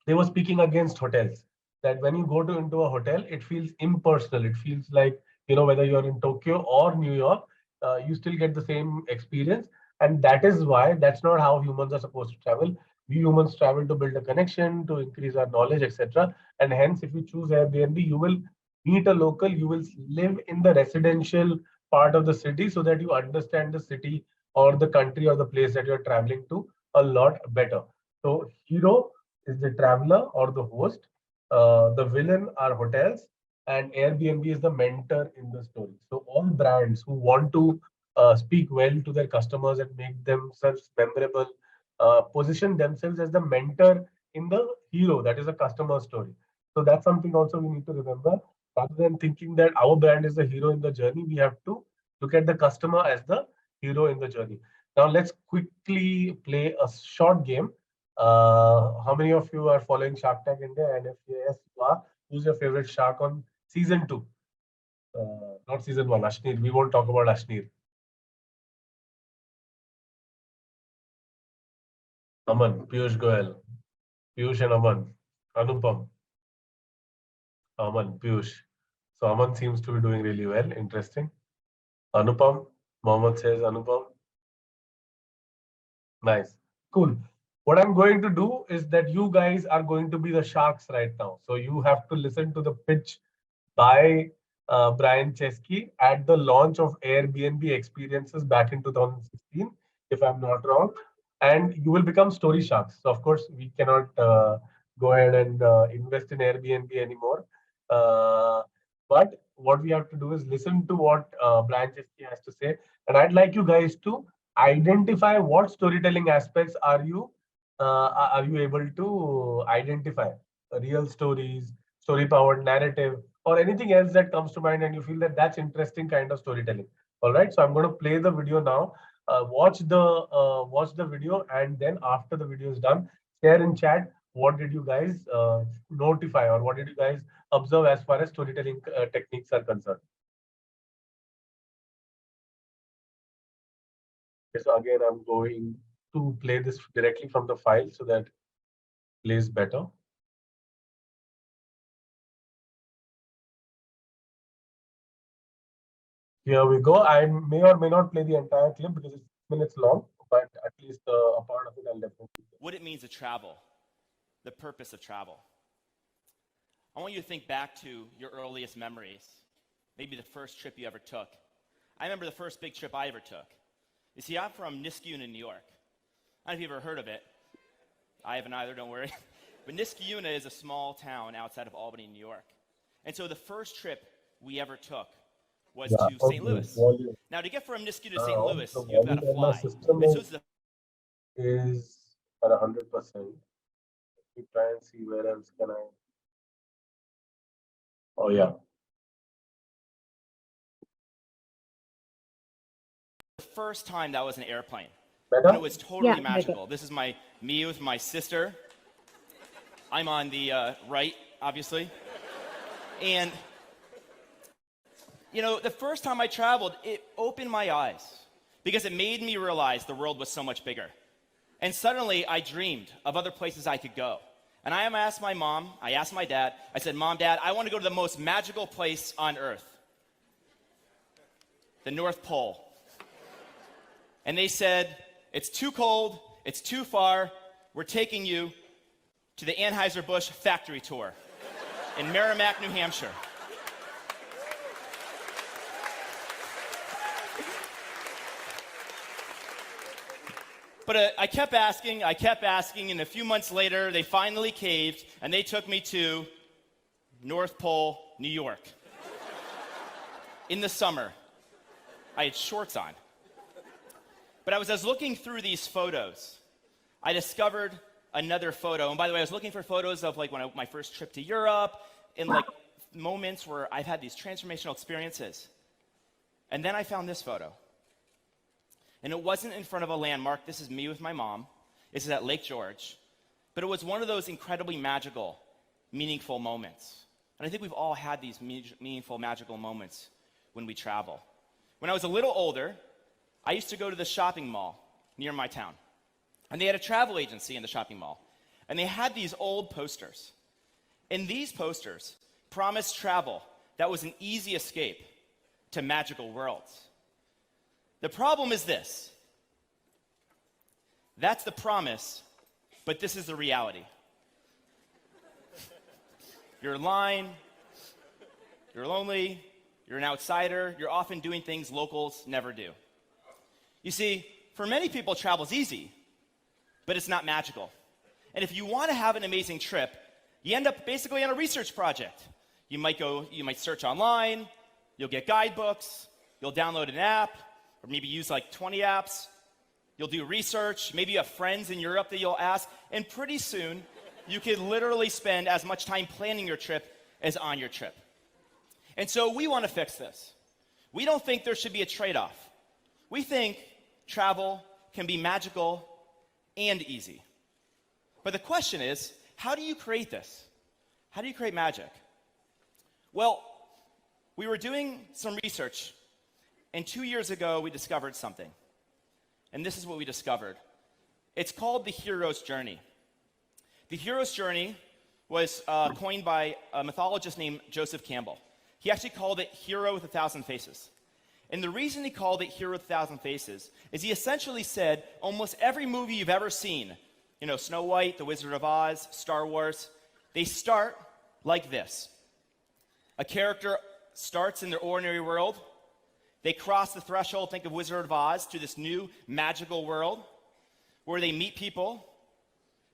they were speaking against hotels, that when you go to into a hotel, it feels impersonal. It feels like, whether you're in Tokyo or New York, you still get the same experience. And that is why that's not how humans are supposed to travel. We humans travel to build a connection, to increase our knowledge, etc. And hence, if you choose Airbnb, you will meet a local, you will live in the residential part of the city, so that you understand the city or the country or the place that you're traveling to a lot better. So hero is the traveler or the host. The villain are hotels, and Airbnb is the mentor in the story. So all brands who want to speak well to their customers and make themselves memorable, position themselves as the mentor in the hero, that is a customer story. So that's something also we need to remember. Rather than thinking that our brand is the hero in the journey, we have to look at the customer as the hero in the journey. Now let's quickly play a short game. How many of you are following Shark Tank India? And if yes, who's your favorite shark on season 2? Not season 1, Ashneer. We won't talk about Ashneer. Aman, Piyush Goyal. Piyush and Aman. Anupam. Aman, Piyush. So Aman seems to be doing really well. Interesting. Anupam. Mohammed says Anupam. Nice. Cool. What I'm going to do is that you guys are going to be the sharks right now. So you have to listen to the pitch by Brian Chesky at the launch of Airbnb experiences back in 2016, if I'm not wrong. And you will become story sharks. So of course, we cannot go ahead and invest in Airbnb anymore. But what we have to do is listen to what Brian Chesky has to say. And I'd like you guys to identify what storytelling aspects are you able to identify. Real stories, story powered narrative, or anything else that comes to mind and you feel that that's interesting kind of storytelling. All right, so I'm going to play the video now. Watch the video, and then after the video is done, share in chat what did you guys notify, or what did you guys observe as far as storytelling techniques are concerned. Okay, so again, I'm going to play this directly from the file so that it plays better. Here we go. I may or may not play the entire clip because it's 6 minutes long, but at least a part of it I'll definitely. What it means to travel, the purpose of travel. I want you to think back to your earliest memories, maybe the first trip you ever took. I remember the first big trip I ever took. You see, I'm from Niskayuna, New York. I don't know if you've ever heard of it. I haven't either, don't worry. But Niskayuna is a small town outside of Albany, New York. And so the first trip we ever took was to St. Louis. Now, to get from Niskayuna to St. Louis, you've got to fly. Is at 100%. Let me try and see where else can I. Oh, yeah. The first time that was an airplane. And it was totally magical. This is me with my sister. I'm on the right, obviously. And You know, the first time I traveled, it opened my eyes because it made me realize the world was so much bigger. And suddenly I dreamed of other places I could go. And I asked my mom, I asked my dad, I said, Mom, Dad, I want to go to the most magical place on earth, the North Pole. And they said, it's too cold, it's too far, we're taking you to the Anheuser-Busch factory tour in Merrimack, New Hampshire. But I kept asking, and a few months later, they finally caved, and they took me to North Pole, New York. In the summer. I had shorts on. But as I was looking through these photos, I discovered another photo. And by the way, I was looking for photos of like my first trip to Europe, and like moments where I've had these transformational experiences. And then I found this photo. And it wasn't in front of a landmark. This is me with my mom. This is at Lake George. But it was one of those incredibly magical, meaningful moments. And I think we've all had these meaningful, magical moments when we travel. When I was a little older, I used to go to the shopping mall near my town. And they had a travel agency in the shopping mall. And they had these old posters. And these posters promised travel that was an easy escape to magical worlds. The problem is this. That's the promise, but this is the reality. You're in line, you're lonely, you're an outsider, you're often doing things locals never do. You see, for many people, travel's easy, but it's not magical. And if you want to have an amazing trip, you end up basically on a research project. You might search online, you'll get guidebooks, you'll download an app, or maybe use like 20 apps. You'll do research. Maybe you have friends in Europe that you'll ask. And pretty soon, you could literally spend as much time planning your trip as on your trip. And so we want to fix this. We don't think there should be a trade-off. We think travel can be magical and easy. But the question is, how do you create this? How do you create magic? Well, we were doing some research. And 2 years ago, we discovered something. And this is what we discovered. It's called the hero's journey. The hero's journey was coined by a mythologist named Joseph Campbell. He actually called it Hero with 1,000 Faces. And the reason he called it Hero with 1,000 Faces is he essentially said almost every movie you've ever seen, you know, Snow White, The Wizard of Oz, Star Wars, they start like this. A character starts in their ordinary world. They cross the threshold, think of Wizard of Oz, to this new magical world where they meet people.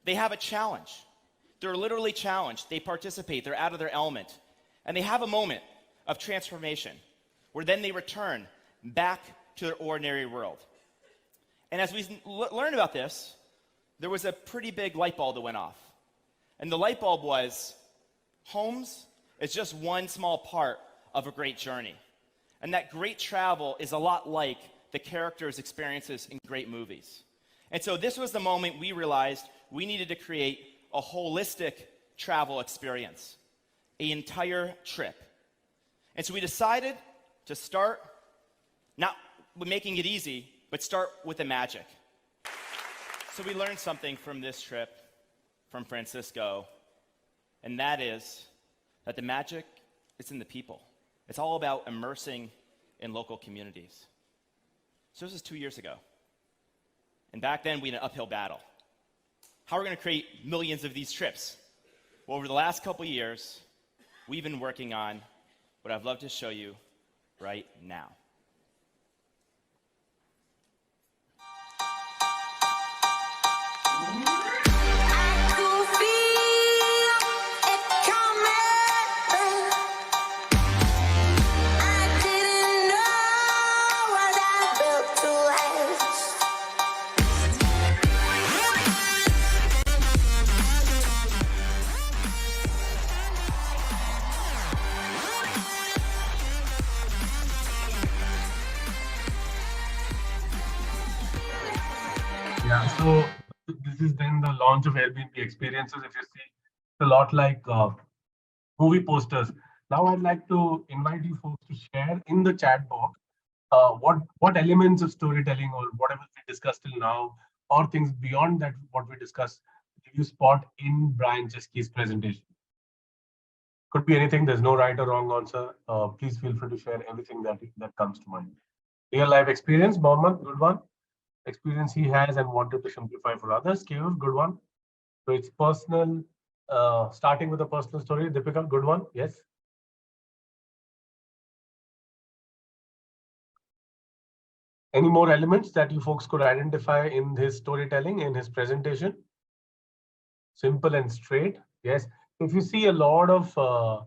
They have a challenge. They're literally challenged. They participate. They're out of their element. And they have a moment of transformation where then they return back to their ordinary world. And as we learned about this, there was a pretty big light bulb that went off. And the light bulb was, homes is just one small part of a great journey. And that great travel is a lot like the characters' experiences in great movies. And so this was the moment we realized we needed to create a holistic travel experience, an entire trip. And so we decided to start not with making it easy, but start with the magic. So we learned something from this trip from Francisco, and that is that the magic is in the people. It's all about immersing in local communities. So this was 2 years ago. And back then, we had an uphill battle. How are we going to create millions of these trips? Well, over the last couple years, we've been working on what I'd love to show you right now. Yeah, so this is then the launch of Airbnb experiences. If you see, it's a lot like movie posters. Now I'd like to invite you folks to share in the chat box what elements of storytelling or whatever we discussed till now, or things beyond that, what we discussed, did you spot in Brian Chesky's presentation? Could be anything. There's no right or wrong answer. Please feel free to share everything that comes to mind. Real life experience, Mohammed, good one. Experience he has and wanted to simplify for others. Keyur, good one. So it's personal, starting with a personal story. Deepika, good one. Yes. Any more elements that you folks could identify in his storytelling, in his presentation? Simple and straight. Yes. If you see a lot of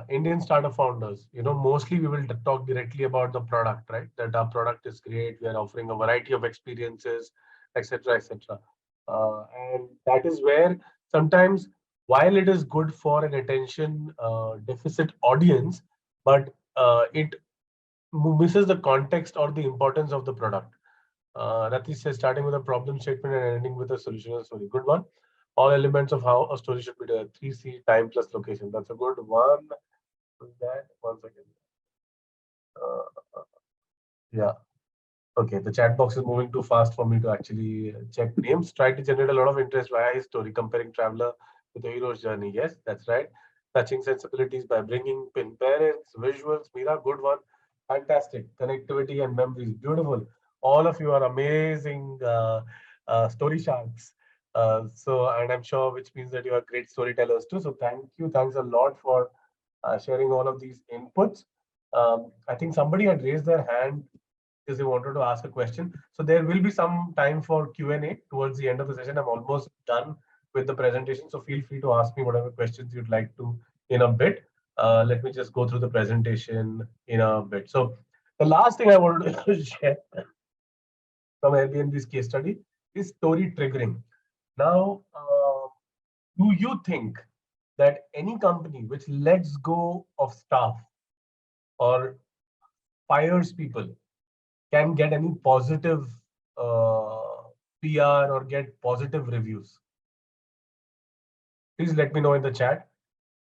Indian startup founders, mostly we will talk directly about the product, right? That our product is great. We are offering a variety of experiences, etc., etc. And that is where sometimes, while it is good for an attention deficit audience, but it misses the context or the importance of the product. Rati says, starting with a problem statement and ending with a solution story. Good one. All elements of how a story should be done. 3C, time plus location. That's a good one. That 1 second. Yeah. Okay, the chat box is moving too fast for me to actually check names. Try to generate a lot of interest via his story, comparing traveler with the hero's journey. Yes, that's right. Touching sensibilities by bringing in parents, visuals. Meera, good one. Fantastic. Connectivity and memories. Beautiful. All of you are amazing story sharks. And I'm sure which means that you are great storytellers too. So thank you. Thanks a lot for sharing all of these inputs. I think somebody had raised their hand because they wanted to ask a question. So there will be some time for Q&A towards the end of the session. I'm almost done with the presentation. So feel free to ask me whatever questions you'd like to in a bit. Let me just go through the presentation in a bit. So the last thing I wanted to share from Airbnb's case study is story triggering. Now, do you think that any company which lets go of staff or fires people can get any positive PR or get positive reviews? Please let me know in the chat.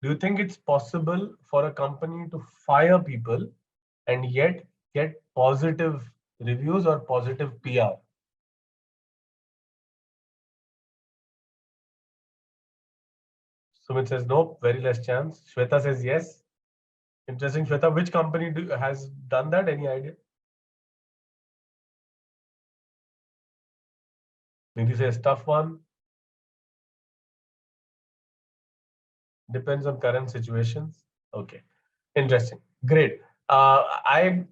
Do you think it's possible for a company to fire people and yet get positive reviews or positive PR? Sumit says no, very less chance. Shweta says yes. Interesting, Shweta. Which company has done that? Any idea? Nidhi says tough one. Depends on current situations. Okay, interesting. Great. I'm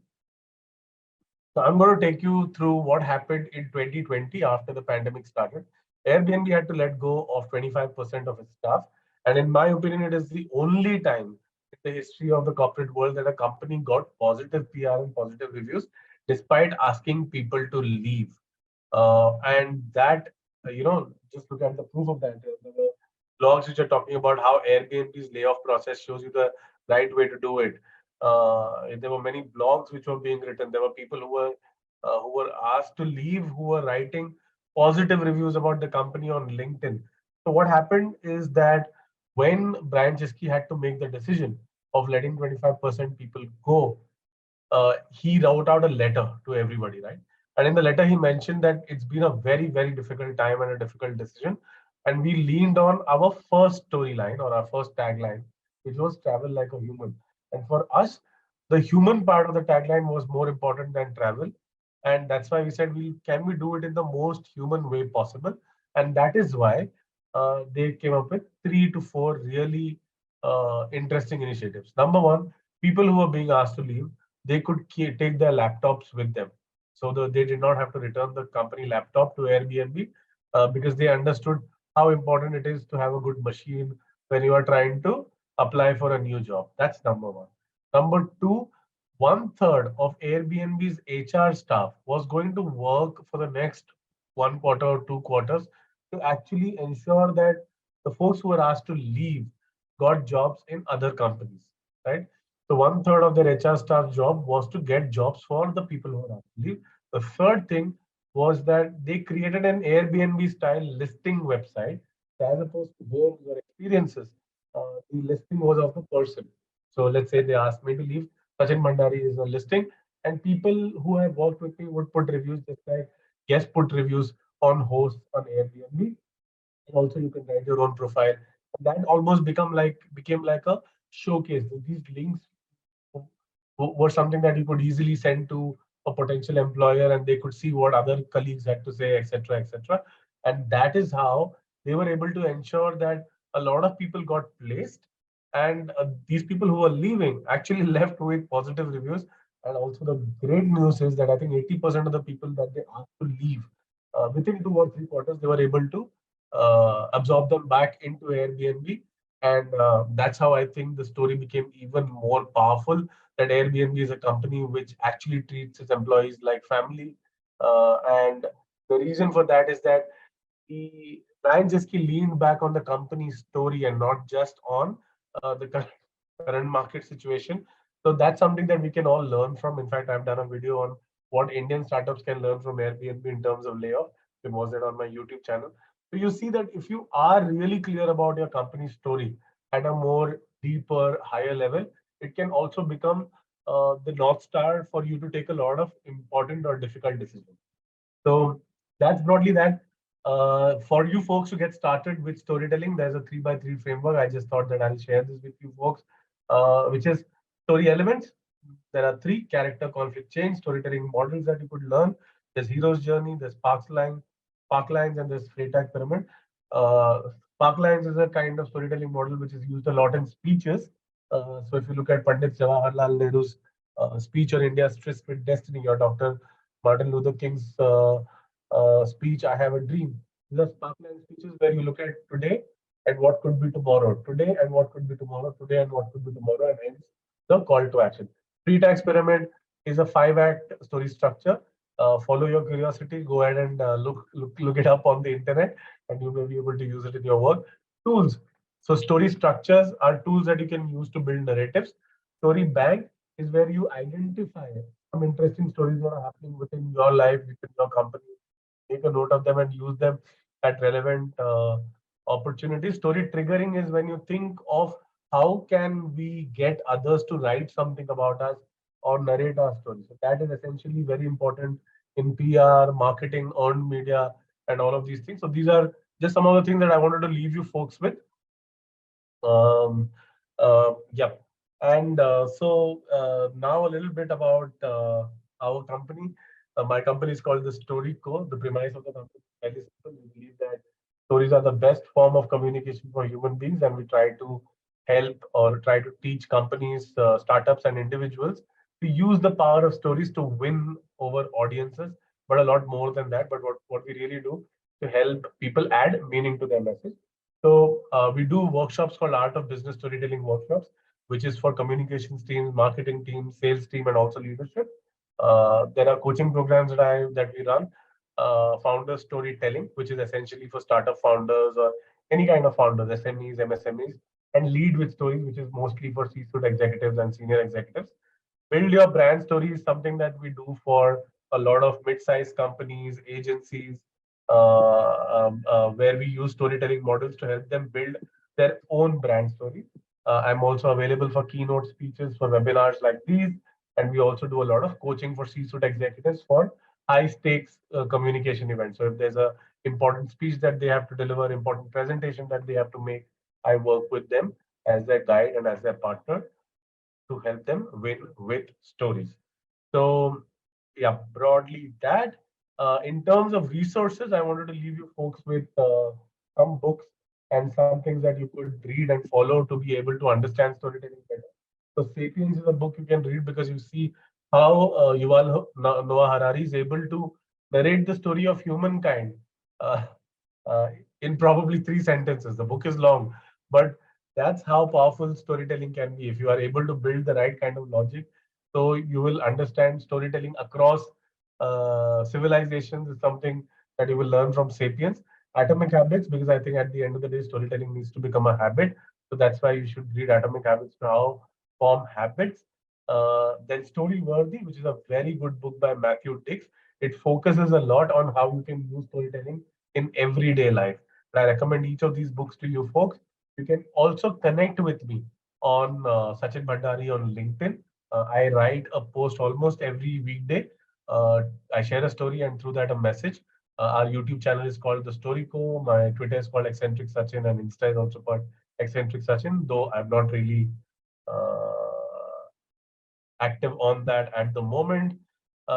going to take you through what happened in 2020 after the pandemic started. Airbnb had to let go of 25% of its staff. And in my opinion, it is the only time in the history of the corporate world that a company got positive PR and positive reviews despite asking people to leave. And that, just look at the proof of that. There were blogs which are talking about how Airbnb's layoff process shows you the right way to do it. There were many blogs which were being written. There were people who were asked to leave, who were writing positive reviews about the company on LinkedIn. So what happened is that when Brian Chesky had to make the decision of letting 25% people go, he wrote out a letter to everybody, right? And in the letter, he mentioned that it's been a very, very difficult time and a difficult decision. And we leaned on our first storyline or our first tagline, which was travel like a human. And for us, the human part of the tagline was more important than travel. And that's why we said, can we do it in the most human way possible? And that is why they came up with 3 to 4 really interesting initiatives. Number one, people who are being asked to leave, they could take their laptops with them. So they did not have to return the company laptop to Airbnb because they understood how important it is to have a good machine when you are trying to apply for a new job. That's number one. Number two, 1/3 of Airbnb's HR staff was going to work for the next 1 quarter or 2 quarters to actually ensure that the folks who were asked to leave got jobs in other companies, right? So 1/3 of their HR staff job was to get jobs for the people who are asked to leave. The third thing was that they created an Airbnb style listing website. As opposed to homes or experiences, the listing was of the person. So let's say they ask me to leave. Sachin Bhandari is a listing, and people who have worked with me would put reviews, just like guests put reviews on hosts on Airbnb. Also, you can write your own profile. That almost became like a showcase. These links were something that you could easily send to a potential employer, and they could see what other colleagues had to say, etc., etc. And that is how they were able to ensure that a lot of people got placed, and these people who were leaving actually left with positive reviews. And also, the great news is that I think 80% of the people that they asked to leave, within 2 or 3 quarters, they were able to absorb them back into Airbnb. And that's how I think the story became even more powerful, that Airbnb is a company which actually treats its employees like family. And the reason for that is that Brian Jeski leaned back on the company's story and not just on the current market situation. So that's something that we can all learn from. In fact, I've done a video on what Indian startups can learn from Airbnb in terms of layoff. You can watch that on my YouTube channel. So you see that if you are really clear about your company's story at a more deeper, higher level, it can also become the North Star for you to take a lot of important or difficult decisions. So that's broadly that. For you folks to get started with storytelling, there's a 3x3 framework. I just thought that I'll share this with you folks, which is story elements. There are 3: character, conflict, change, storytelling models that you could learn. There's hero's journey, there's spark lines, and there's Freytag pyramid. Spark lines is a kind of storytelling model which is used a lot in speeches. So if you look at Pandit Jawaharlal Nehru's speech on India's tryst with destiny, or Dr. Martin Luther King's speech, I Have a Dream. These are sparkline speeches where you look at today and what could be tomorrow, today and what could be tomorrow, today and what could be tomorrow, and hence the call to action. Pre-tax pyramid is a 5-act story structure. Follow your curiosity, go ahead and look it up on the internet, and you may be able to use it in your work. Tools. So story structures are tools that you can use to build narratives. Story bank is where you identify some interesting stories that are happening within your life, within your company. Make a note of them and use them at relevant opportunities. Story triggering is when you think of how can we get others to write something about us or narrate our story. So that is essentially very important in PR, marketing, earned media, and all of these things. So these are just some of the things that I wanted to leave you folks with. Yeah. And now a little bit about our company. My company is called the Story Co. The premise of the company is fairly simple. We believe that stories are the best form of communication for human beings, and we try to help or try to teach companies, startups, and individuals to use the power of stories to win over audiences, but a lot more than that. But what we really do to help people add meaning to their message. So we do workshops called Art of Business Storytelling workshops, which is for communications teams, marketing teams, sales team, and also leadership. There are coaching programs that we run. Founder storytelling, which is essentially for startup founders or any kind of founders, SMEs, MSMEs, and lead with stories, which is mostly for C-suite executives and senior executives. Build your brand story is something that we do for a lot of mid-sized companies, agencies, where we use storytelling models to help them build their own brand story. I'm also available for keynote speeches for webinars like these, and we also do a lot of coaching for C-suite executives for high-stakes communication events. So if there's a important speech that they have to deliver, important presentation that they have to make, I work with them as their guide and as their partner to help them win with stories. So yeah, broadly that. In terms of resources, I wanted to leave you folks with some books and some things that you could read and follow to be able to understand storytelling better. So Sapiens is a book you can read because you see how Yuval Noah Harari is able to narrate the story of humankind uh, uh, in probably 3 sentences. The book is long, but that's how powerful storytelling can be if you are able to build the right kind of logic. So you will understand storytelling across civilizations is something that you will learn from Sapiens. Atomic Habits, because I think at the end of the day, storytelling needs to become a habit. So that's why you should read Atomic Habits to how form habits. Then Story Worthy, which is a very good book by Matthew Dix. It focuses a lot on how you can use storytelling in everyday life. And I recommend each of these books to you folks. You can also connect with me on Sachin Bhandari on LinkedIn. I write a post almost every weekday. I share a story and through that a message. Our YouTube channel is called The Story Co. My Twitter is called Eccentric Sachin and Insta is also called Eccentric Sachin, though I'm not really active on that at the moment.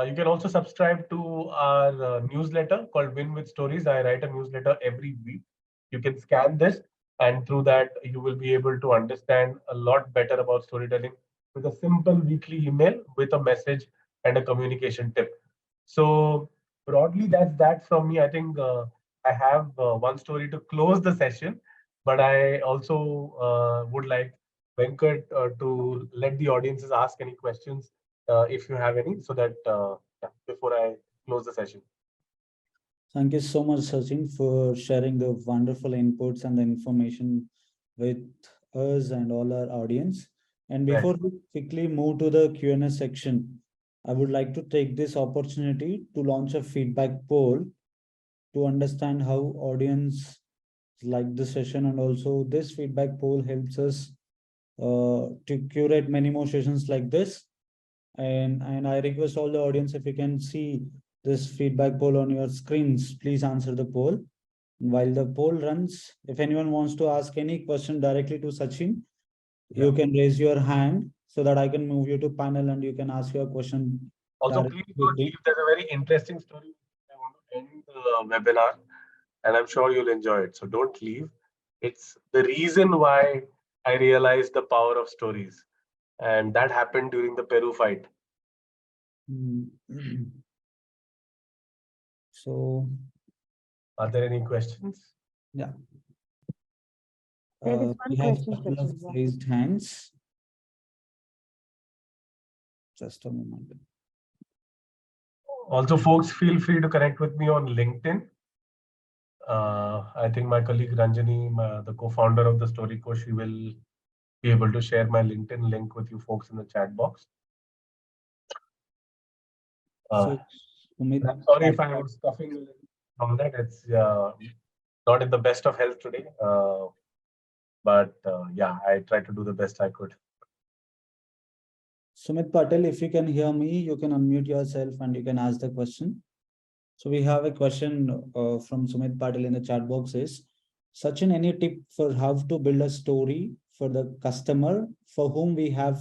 You can also subscribe to our newsletter called Win with Stories. I write a newsletter every week. You can scan this, and through that, you will be able to understand a lot better about storytelling with a simple weekly email with a message and a communication tip. So, broadly, that's that from me. I think I have one story to close the session, but I also would like Venkat to let the audiences ask any questions if you have any, so that yeah, before I close the session. Thank you so much, Sachin, for sharing the wonderful inputs and the information with us and all our audience. And before we quickly move to the Q&A section, I would like to take this opportunity to launch a feedback poll to understand how audience like the session, and also this feedback poll helps us to curate many more sessions like this. And I request all the audience, if you can see this feedback poll on your screens, please answer the poll. While the poll runs, if anyone wants to ask any question directly to Sachin, you can raise your hand so that I can move you to panel and you can ask your question. Also, please don't leave. There's a very interesting story. I want to end the webinar, and I'm sure you'll enjoy it. So don't leave. It's the reason why I realized the power of stories, and that happened during the Peru fight. So, are there any questions? Yeah. There is one We have question, a couple of Sachin. raised hands. Just a moment. Also, folks, feel free to connect with me on LinkedIn. I think my colleague Ranjani, the co-founder of the Story Co, she will be able to share my LinkedIn link with you folks in the chat box. So, I'm sorry if I was stuffing on that. It's not in the best of health today. But yeah, I tried to do the best I could. Sumit Patel, if you can hear me, you can unmute yourself and you can ask the question. So we have a question from Sumit Patel in the chat box is, Sachin, any tip for how to build a story for the customer for whom we have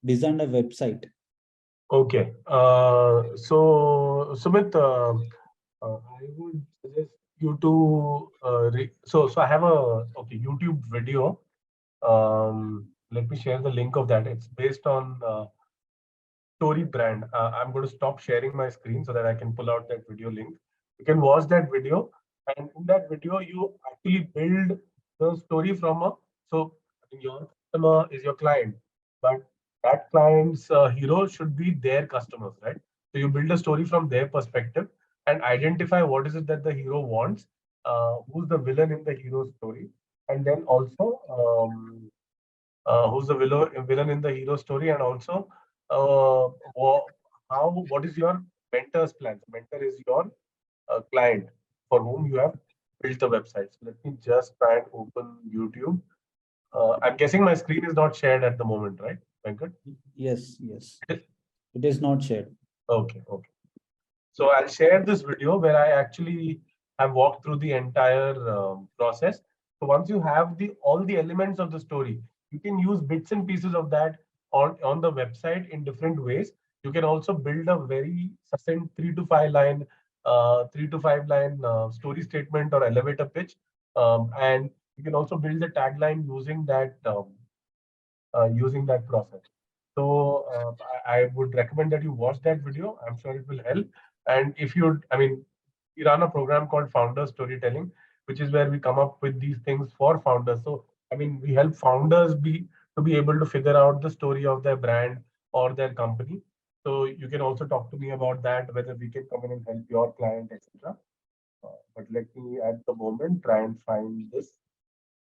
designed a website? Okay. So Sumit, I would suggest you to so I have a YouTube video. Let me share the link of that. It's based on Story brand. I'm going to stop sharing my screen so that I can pull out that video link. You can watch that video, and in that video, you actually build the story from a. So your customer is your client, but that client's hero should be their customers, right? So you build a story from their perspective and identify what is it that the hero wants, who's the villain in the hero story, and then also who's the villain in the hero story, and also what is your mentor's plan. The mentor is your client for whom you have built the website. So let me just try and open YouTube. I'm guessing my screen is not shared at the moment, right, Venkat? Yes. It is not shared. Okay. So I'll share this video where I actually have walked through the entire process. So once you have all the elements of the story, you can use bits and pieces of that on the website in different ways. You can also build a very succinct 3 to 5 line story statement or elevator pitch, and you can also build the tagline using that process. So I would recommend that you watch that video. I'm sure it will help. And if you, we run a program called Founder Storytelling, which is where we come up with these things for founders. So we help founders be able to figure out the story of their brand or their company. So you can also talk to me about that, whether we can come in and help your client, etc. But let me at the moment try and find this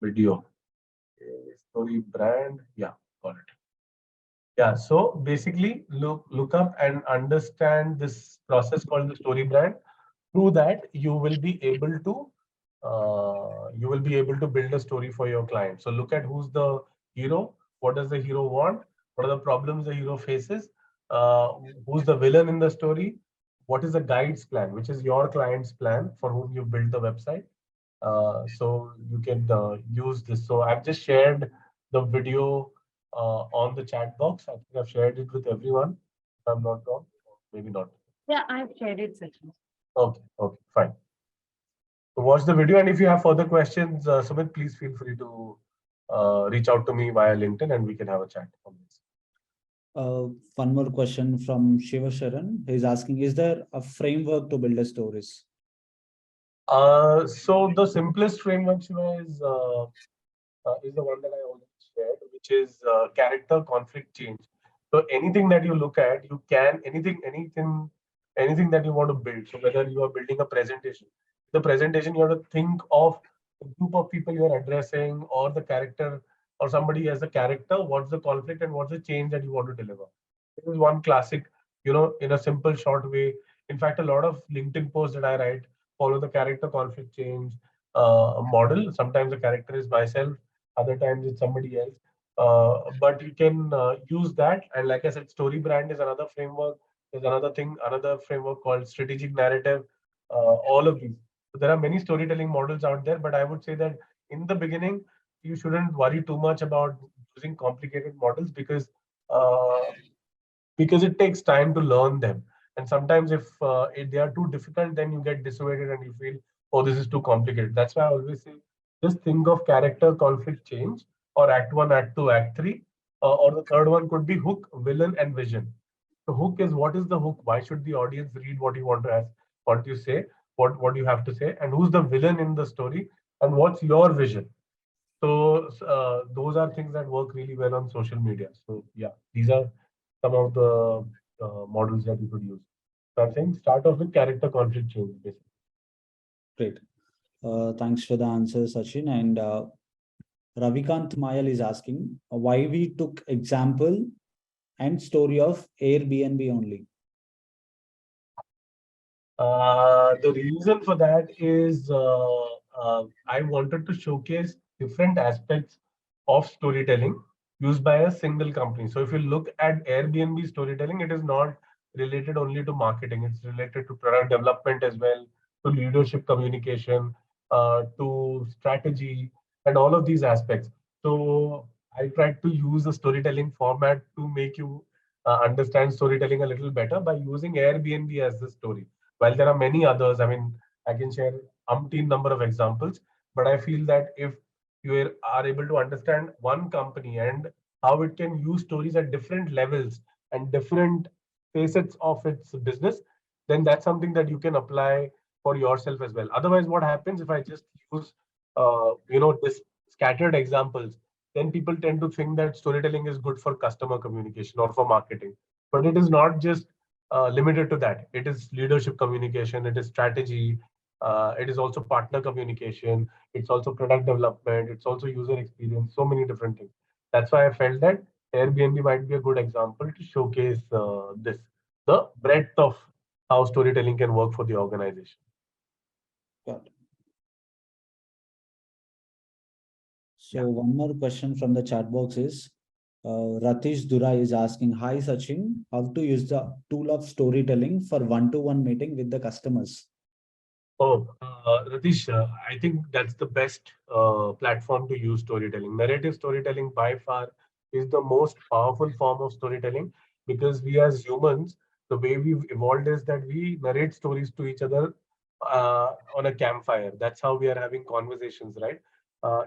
video. Story brand, yeah, got it. Yeah, so basically look up and understand this process called the story brand. Through that, you will be able to build a story for your client. So look at who's the hero, What does the hero want? What are the problems the hero faces? Who's the villain in the story? What is the guide's plan, which is your client's plan for whom you build the website? So you can use this. So I've just shared the video on the chat box. I think I've shared it with everyone. If I'm not wrong, maybe not. Yeah, I've shared it, Sachin. Okay, fine. So watch the video, and if you have further questions, Sumit, please feel free to reach out to me via LinkedIn, and we can have a chat on this. One more question from Shiva Sharan. He's asking, is there a framework to build a stories? So the simplest framework, Shiva, is the one that I already shared, which is character conflict change. So anything that you look at, you can anything that you want to build. So whether you are building a presentation, the presentation you have to think of the group of people you are addressing, or the character, or somebody as a character. What's the conflict and what's the change that you want to deliver? This is one classic, in a simple, short way. In fact, a lot of LinkedIn posts that I write follow the character conflict change model. Sometimes the character is myself, other times it's somebody else. But you can use that. And like I said, story brand is another framework. There's another framework called strategic narrative. All of these. So there are many storytelling models out there, but I would say that in the beginning, you shouldn't worry too much about using complicated models because it takes time to learn them. And sometimes if they are too difficult, then you get dissuaded and you feel, oh, this is too complicated. That's why I always say, just think of character conflict change, or act one, act two, act three, or the third one could be hook, villain, and vision. The hook is, what is the hook? Why should the audience read what you want to ask, what you say, what you have to say, and who's the villain in the story, and what's your vision? So those are things that work really well on social media. So yeah, these are some of the models that you could use. So I'm saying start off with character conflict change, basically. Great. Thanks for the answer, Sachin. And Ravikant Mayal is asking why we took example and story of Airbnb only. The reason for that is I wanted to showcase different aspects of storytelling used by a single company. So if you look at Airbnb storytelling, it is not related only to marketing. It's related to product development as well, to leadership communication, to strategy, and all of these aspects. So I tried to use a storytelling format to make you understand storytelling a little better by using Airbnb as the story. While there are many others, I mean, I can share umpteen number of examples, but I feel that if you are able to understand one company and how it can use stories at different levels and different facets of its business, then that's something that you can apply for yourself as well. Otherwise, what happens if I just use, this scattered examples, then people tend to think that storytelling is good for customer communication or for marketing. But it is not just limited to that. It is leadership communication, it is strategy, it is also partner communication, it's also product development, it's also user experience, so many different things. That's why I felt that Airbnb might be a good example to showcase the breadth of how storytelling can work for the organization. Got it. So one more question from the chat box is, Ratish Durai is asking, hi Sachin, how to use the tool of storytelling for one-to-one meeting with the customers? Oh, Ratish, I think that's the best platform to use storytelling. Narrative storytelling by far is the most powerful form of storytelling, because we as humans, the way we've evolved is that we narrate stories to each other on a campfire. That's how we are having conversations, right?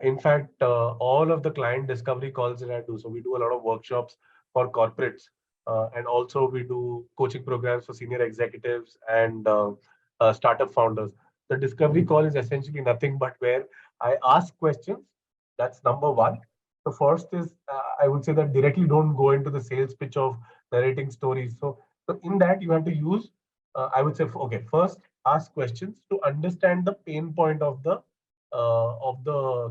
In fact, all of the client discovery calls that I do, so we do a lot of workshops for corporates, and also we do coaching programs for senior executives and startup founders. The discovery call is essentially nothing but where I ask questions. That's number one. The first is, I would say that directly don't go into the sales pitch of narrating stories. So in that you have to use, I would say, okay, first ask questions to understand the pain point of the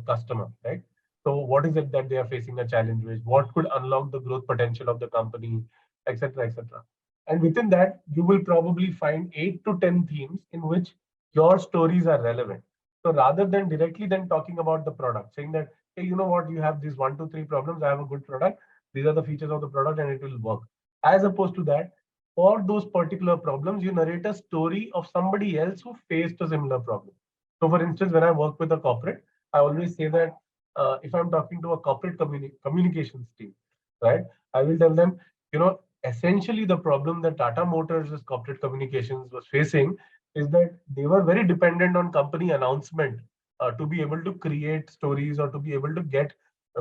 customer, right? So what is it that they are facing a challenge with? What could unlock the growth potential of the company, etc., etc. And within that, you will probably find 8 to 10 themes in which your stories are relevant. So rather than directly then talking about the product, saying that, hey, you know what, you have these 1, 2, 3 problems. I have a good product. These are the features of the product, and it will work. As opposed to that, for those particular problems, you narrate a story of somebody else who faced a similar problem. So, for instance, when I work with a corporate, I always say that if I'm talking to a corporate communications team, right, I will tell them, essentially the problem that Tata Motors' corporate communications was facing is that they were very dependent on company announcement to be able to create stories or to be able to get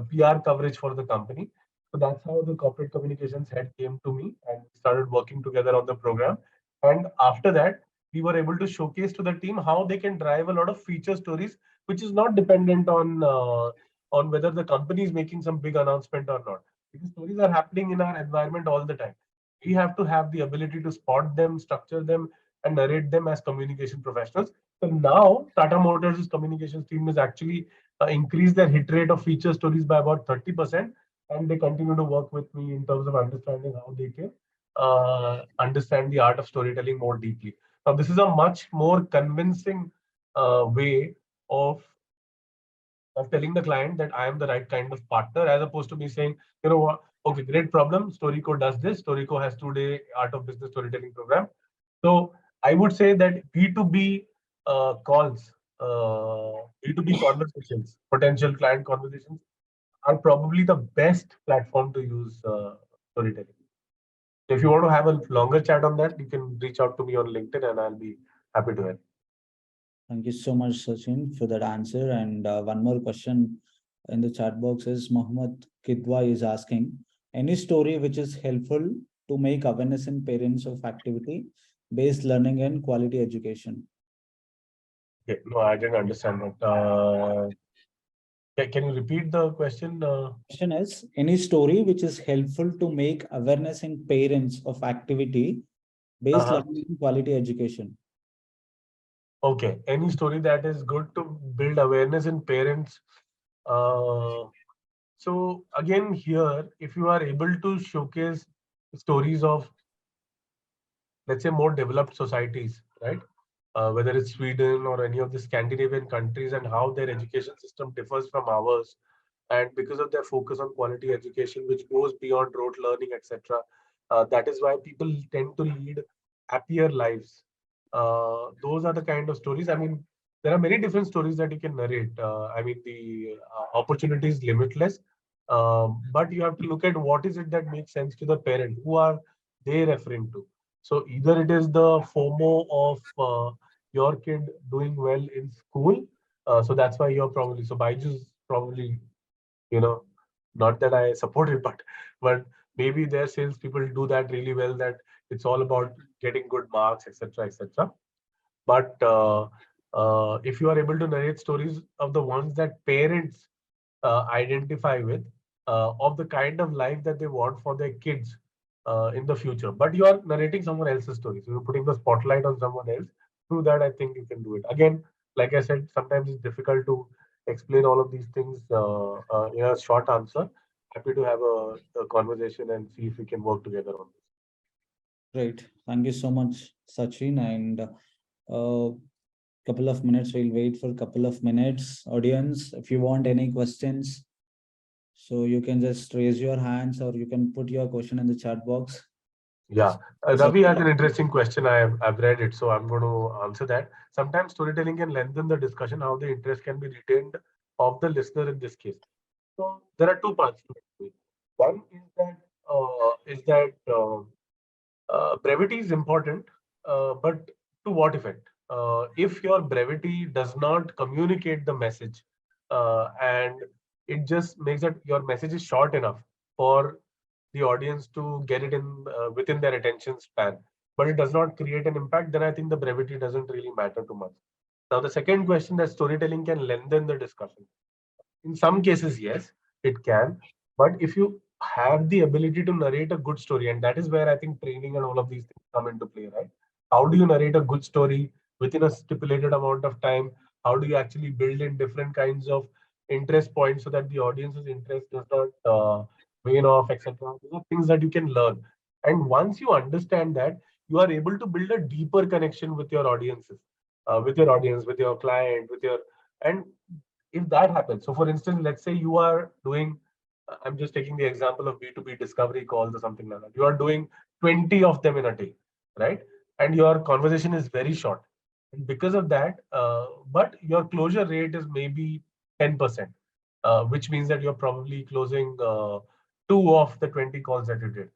PR coverage for the company. So that's how the corporate communications head came to me and started working together on the program. And after that, we were able to showcase to the team how they can drive a lot of feature stories, which is not dependent on whether the company is making some big announcement or not. Because stories are happening in our environment all the time. We have to have the ability to spot them, structure them, and narrate them as communication professionals. So now Tata Motors' communications team has actually increased their hit rate of feature stories by about 30%, and they continue to work with me in terms of understanding how they can understand the art of storytelling more deeply. Now, this is a much more convincing way of telling the client that I am the right kind of partner, as opposed to me saying, you know what, okay, great problem. Storyco does this. Storyco has 2-day art of business storytelling program. So I would say that B2B calls, B2B conversations, potential client conversations are probably the best platform to use storytelling. If you want to have a longer chat on that, you can reach out to me on LinkedIn and I'll be happy to help. Thank you so much, Sachin, for that answer. And one more question in the chat box is Mohammed Kidwa is asking, any story which is helpful to make awareness in parents of activity-based learning and quality education? Okay, no, I didn't understand that. Can you repeat the question? Question is, any story which is helpful to make awareness in parents of activity-based learning and quality education? Okay, any story that is good to build awareness in parents. So again, here, if you are able to showcase stories of, let's say, more developed societies, right? Whether it's Sweden or any of the Scandinavian countries, and how their education system differs from ours, and because of their focus on quality education, which goes beyond rote learning, etc. That is why people tend to lead happier lives. Those are the kind of stories. I mean, there are many different stories that you can narrate. I mean, the opportunity is limitless, but you have to look at what is it that makes sense to the parent. Who are they referring to? So either it is the FOMO of your kid doing well in school, so that's why you're probably, so Byju's probably, not that I support it, but maybe their salespeople do that really well, that it's all about getting good marks, etc., etc. But if you are able to narrate stories of the ones that parents identify with, of the kind of life that they want for their kids in the future, but you are narrating someone else's story, so you're putting the spotlight on someone else. Through that, I think you can do it. Again, like I said, sometimes it's difficult to explain all of these things in a short answer. Happy to have a conversation and see if we can work together on this. Great. Thank you so much, Sachin. And couple of minutes, we'll wait for a couple of minutes. Audience, if you want any questions, so you can just raise your hands or you can put your question in the chat box. Yeah, Ravi has an interesting question. I've read it, so I'm going to answer that. Sometimes storytelling can lengthen the discussion. How the interest can be retained of the listener in this case. So there are two parts to it. One is that brevity is important, but to what effect? If your brevity does not communicate the message, and it just makes that your message is short enough for the audience to get it in within their attention span, but it does not create an impact, then I think the brevity doesn't really matter too much. Now, the second question, that storytelling can lengthen the discussion. In some cases, yes, it can. But if you have the ability to narrate a good story, and that is where I think training and all of these things come into play, right? How do you narrate a good story within a stipulated amount of time? How do you actually build in different kinds of interest points so that the audience's interest does not wane off, etc.? These are things that you can learn. And once you understand that, you are able to build a deeper connection with your audiences, with your audience, with your client, with your And if that happens, so for instance, let's say you are doing, I'm just taking the example of B2B discovery calls or something like that. You are doing 20 of them in a day, right? And your conversation is very short. And because of that, but your closure rate is maybe 10%, which means that you're probably closing two of the 20 calls that you did.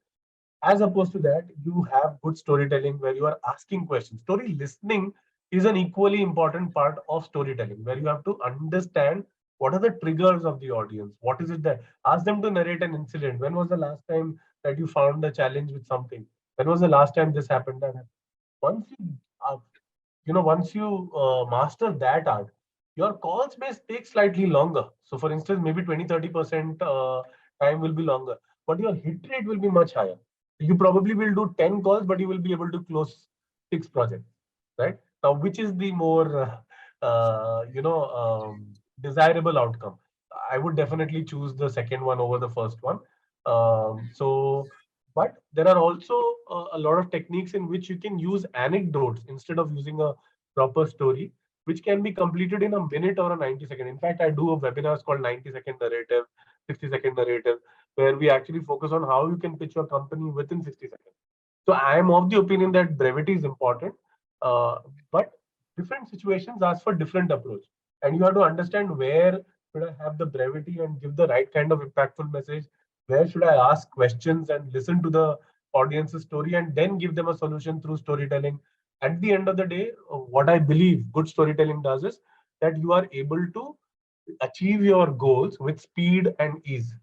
As opposed to that, you have good storytelling where you are asking questions. Story listening is an equally important part of storytelling, where you have to understand what are the triggers of the audience. What is it that ask them to narrate an incident? When was the last time that you found a challenge with something? When was the last time this happened? That happened? Once you once you master that art, your calls may take slightly longer. So for instance, maybe 20-30% time will be longer, but your hit rate will be much higher. You probably will do 10 calls, but you will be able to close 6 projects, right? Now, which is the more desirable outcome? I would definitely choose the second one over the first one. But there are also a lot of techniques in which you can use anecdotes instead of using a proper story, which can be completed in a minute or a 90-second. In fact, I do a webinars called 90-second narrative, 60-second narrative, where we actually focus on how you can pitch your company within 60 seconds. So I am of the opinion that brevity is important, but different situations ask for different approach. And you have to understand where should I have the brevity and give the right kind of impactful message, where should I ask questions and listen to the audience's story and then give them a solution through storytelling. At the end of the day, what I believe good storytelling does is that you are able to achieve your goals with speed and ease.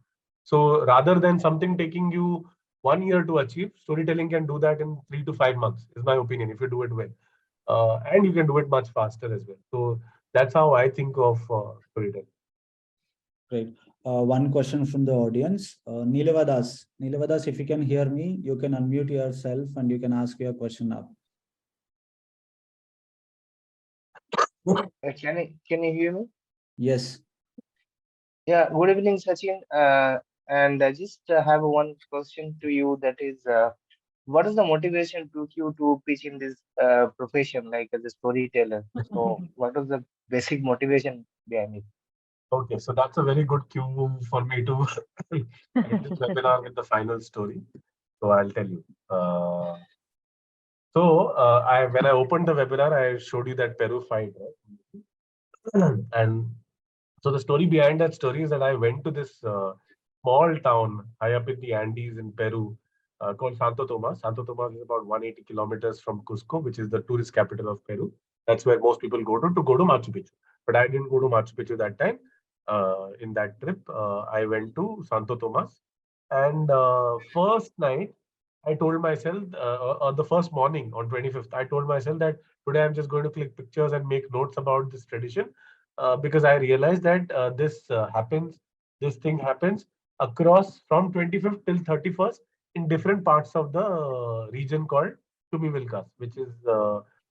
So rather than something taking you 1 year to achieve, storytelling can do that in 3 to 5 months, is my opinion, if you do it well. And you can do it much faster as well. So that's how I think of storytelling. Great. One question from the audience. Nilavadas. Nilavadas, if you can hear me, you can unmute yourself and you can ask your question now. Can you hear me? Yes. Yeah, good evening, Sachin. And I just have one question to you, that is, what is the motivation took you to pitch in this profession, like as a storyteller? So, what was the basic motivation behind it? Okay, so that's a very good cue for me to end this webinar with the final story. So I'll tell you. When I opened the webinar, I showed you that Peru fight, right? And so the story behind that story is that I went to this small town high up in the Andes in Peru called Santo Tomas. Santo Tomas is about 180 kilometers from Cusco, which is the tourist capital of Peru. That's where most people go to Machu Picchu. But I didn't go to Machu Picchu that time. In that trip, I went to Santo Tomas. And first night, I told myself, on the first morning on 25th, I told myself that today I'm just going to click pictures and make notes about this tradition, because I realized that this thing happens across from 25th till 31st in different parts of the region called Tumivilcas, which is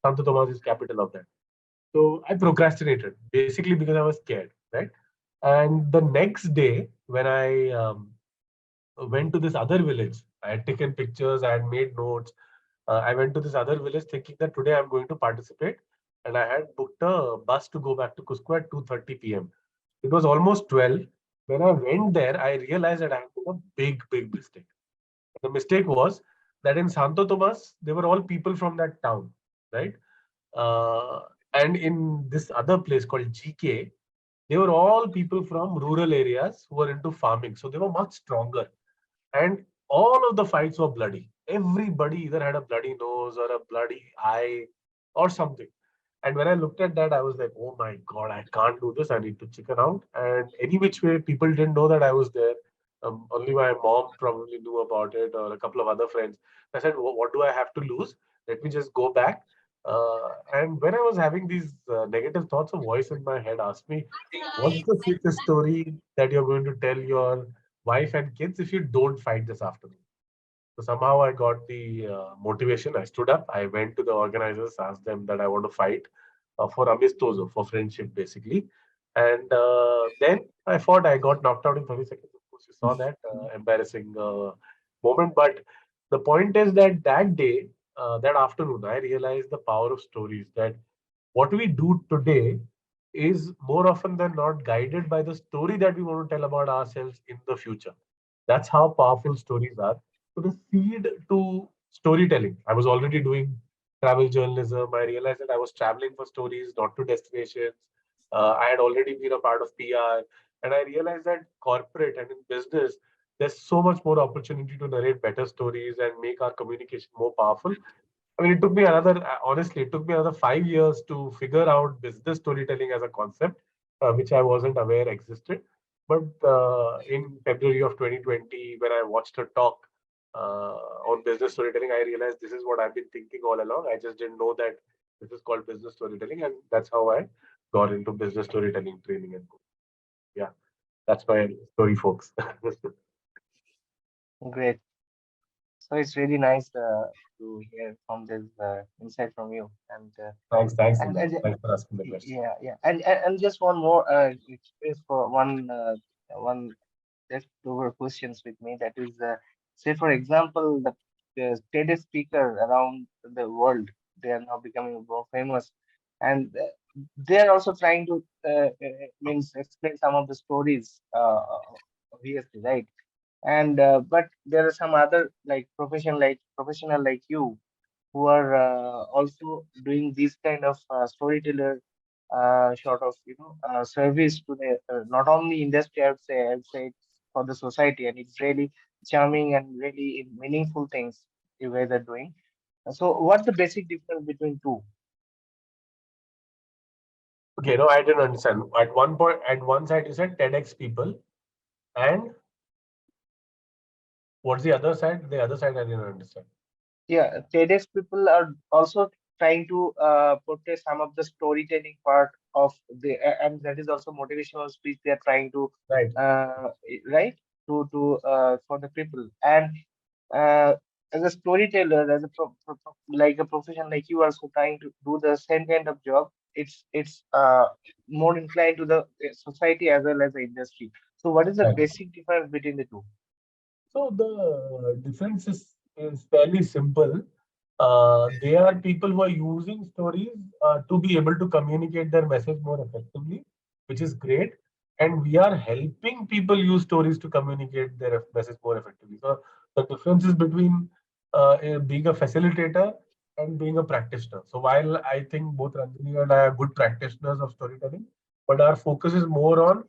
Santo Tomas' capital of that. So I procrastinated basically because I was scared, right? And the next day, when I went to this other village, I had taken pictures, I had made notes. I went to this other village thinking that today I'm going to participate, and I had booked a bus to go back to Cusco at 2:30 p.m. It was almost 12. When I went there, I realized that I had made a big mistake. The mistake was that in Santo Tomas, they were all people from that town, right? Uh, and in this other place called GK, they were all people from rural areas who were into farming. So they were much stronger. And all of the fights were bloody. Everybody either had a bloody nose or a bloody eye or something. And when I looked at that, I was like, oh my God, I can't do this. I need to chicken out. And any which way, people didn't know that I was there. Only my mom probably knew about it, or a couple of other friends. I said, what do I have to lose? Let me just go back. And when I was having these negative thoughts, a voice in my head asked me, what's the sweetest story that you're going to tell your wife and kids if you don't fight this afternoon? So somehow I got the motivation. I stood up. I went to the organizers, asked them that I want to fight for amistoso, for friendship, basically. And then I fought. I got knocked out in 30 seconds. Of course, you saw that embarrassing moment. But the point is that that day, that afternoon, I realized the power of stories. That what we do today is more often than not guided by the story that we want to tell about ourselves in the future. That's how powerful stories are. So the seed to storytelling, I was already doing travel journalism. I realized that I was traveling for stories, not to destinations. I had already been a part of PR, and I realized that corporate and in business, there's so much more opportunity to narrate better stories and make our communication more powerful. I mean, it took me another, honestly, it took me another 5 years to figure out business storytelling as a concept, which I wasn't aware existed. But in February of 2020, when I watched a talk on business storytelling, I realized this is what I've been thinking all along. I just didn't know that this is called business storytelling, and that's how I got into business storytelling training and coaching. Yeah, that's my story, folks. Great. So it's really nice to hear from this insight from you. Thanks, And, Nidhi. and Thanks for asking the question. yeah. And just one more experience for one leftover questions with me. That is, say for example, the TED speaker around the world, they are now becoming more famous, and they are also trying to means explain some of the stories, obviously, right? And but there are some other like professional like you who are also doing this kind of storyteller sort of service to the not only industry. I would say it's for the society, and it's really charming and really meaningful things you guys are doing. So what's the basic difference between two? Okay, no, I didn't understand. At one point, at one side, you said TEDx people, and what's the other side? The other side, I didn't understand. Yeah, TEDx people are also trying to portray some of the storytelling part of and that is also motivational speech they are trying to, Right. uh, right, to for the people. And uh, as a storyteller, as a like a profession like you, also trying to do the same kind of job. It's more inclined to the society as well as the industry. So, what is the Right. basic difference between the two? So the difference is fairly simple. They are people who are using stories to be able to communicate their message more effectively, which is great. And we are helping people use stories to communicate their message more effectively. So the difference is between being a facilitator and being a practitioner. So while I think both Ranjini and I are good practitioners of storytelling, but our focus is more on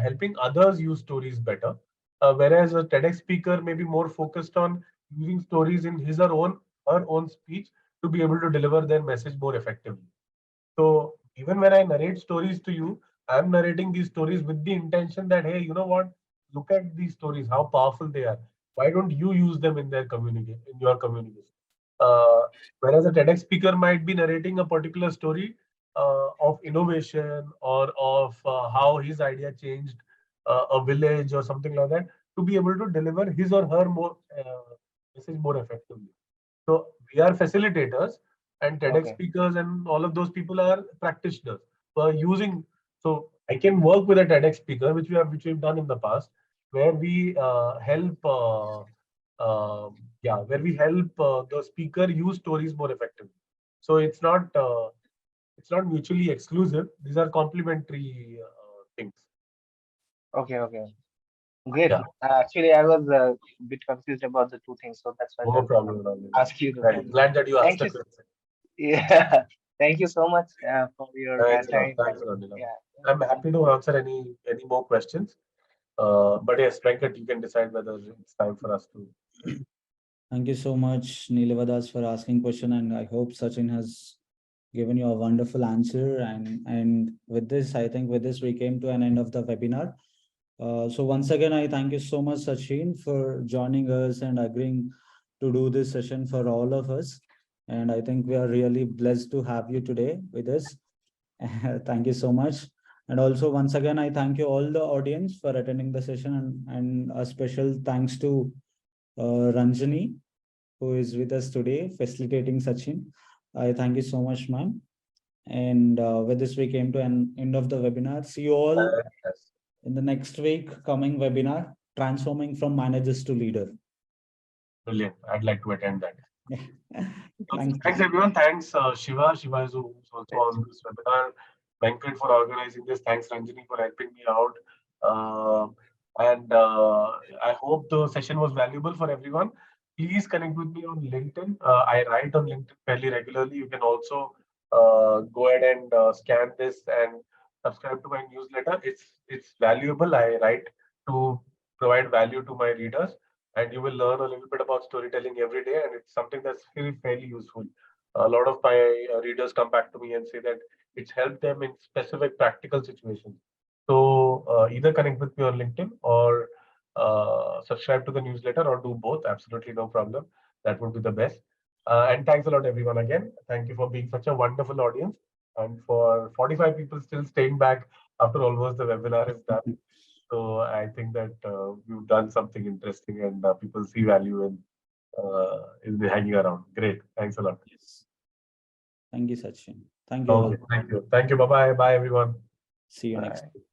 helping others use stories better. Whereas a TEDx speaker may be more focused on using stories in his or her own speech to be able to deliver their message more effectively. So even when I narrate stories to you, I'm narrating these stories with the intention that, hey, you know what? Look at these stories, how powerful they are. Why don't you use them in in your communication? Uh, Whereas a TEDx speaker might be narrating a particular story of innovation or of how his idea changed a village or something like that to be able to deliver his or her message more effectively. So we are facilitators, and TEDx Okay. speakers and all of those people are practitioners who are using. So I can work with a TEDx speaker, which we've done in the past, where we help. Where we help the speaker use stories more effectively. So it's not mutually exclusive. These are complementary things. Okay. Great. Yeah, Actually, I was a bit confused about the two things, so that's why I no thought to problem at all. ask you the Right. question. Glad that you asked Thank the you. question. Yeah, thank you so much for your Thanks a lot. time. Thanks And a lot, Nilam. yeah, I'm happy to answer any more questions. But yes, Venkat, you can decide whether it's time for us to. Thank you so much, Neelavadas, for asking question, and I hope Sachin has given you a wonderful answer. And with this, I think with this we came to an end of the webinar. So once again, I thank you so much, Sachin, for joining us and agreeing to do this session for all of us. And I think we are really blessed to have you today with us. Thank you so much. And also, once again, I thank you all the audience for attending the session, and a special thanks to Ranjani, who is with us today, facilitating Sachin. I thank you so much, ma'am. And with this, we came to an end of the webinar. See you all Yes. in the next week coming webinar, transforming from managers to leader. Brilliant. I'd like to attend that. Thanks. Thanks everyone. Thanks Shiva. Shiva is also great. on this webinar. Venkat for organizing this. Thanks, Ranjini, for helping me out. I hope the session was valuable for everyone. Please connect with me on LinkedIn. I write on LinkedIn fairly regularly. You can also go ahead and scan this and subscribe to my newsletter. It's valuable. I write to provide value to my readers, and you will learn a little bit about storytelling every day, and it's something that's fairly useful. A lot of my readers come back to me and say that it's helped them in specific practical situations. So either connect with me on LinkedIn or subscribe to the newsletter, or do both. Absolutely no problem. That would be the best. And thanks a lot, everyone. Again, thank you for being such a wonderful audience, and for 45 people still staying back after almost the webinar is done. So I think that we've done something interesting, and people see value in hanging around. Great. Thanks a lot. Yes. Thank you, Sachin. Thank you Okay, all. thank you. Thank you. Bye-bye. Bye, everyone. See you Bye. next week.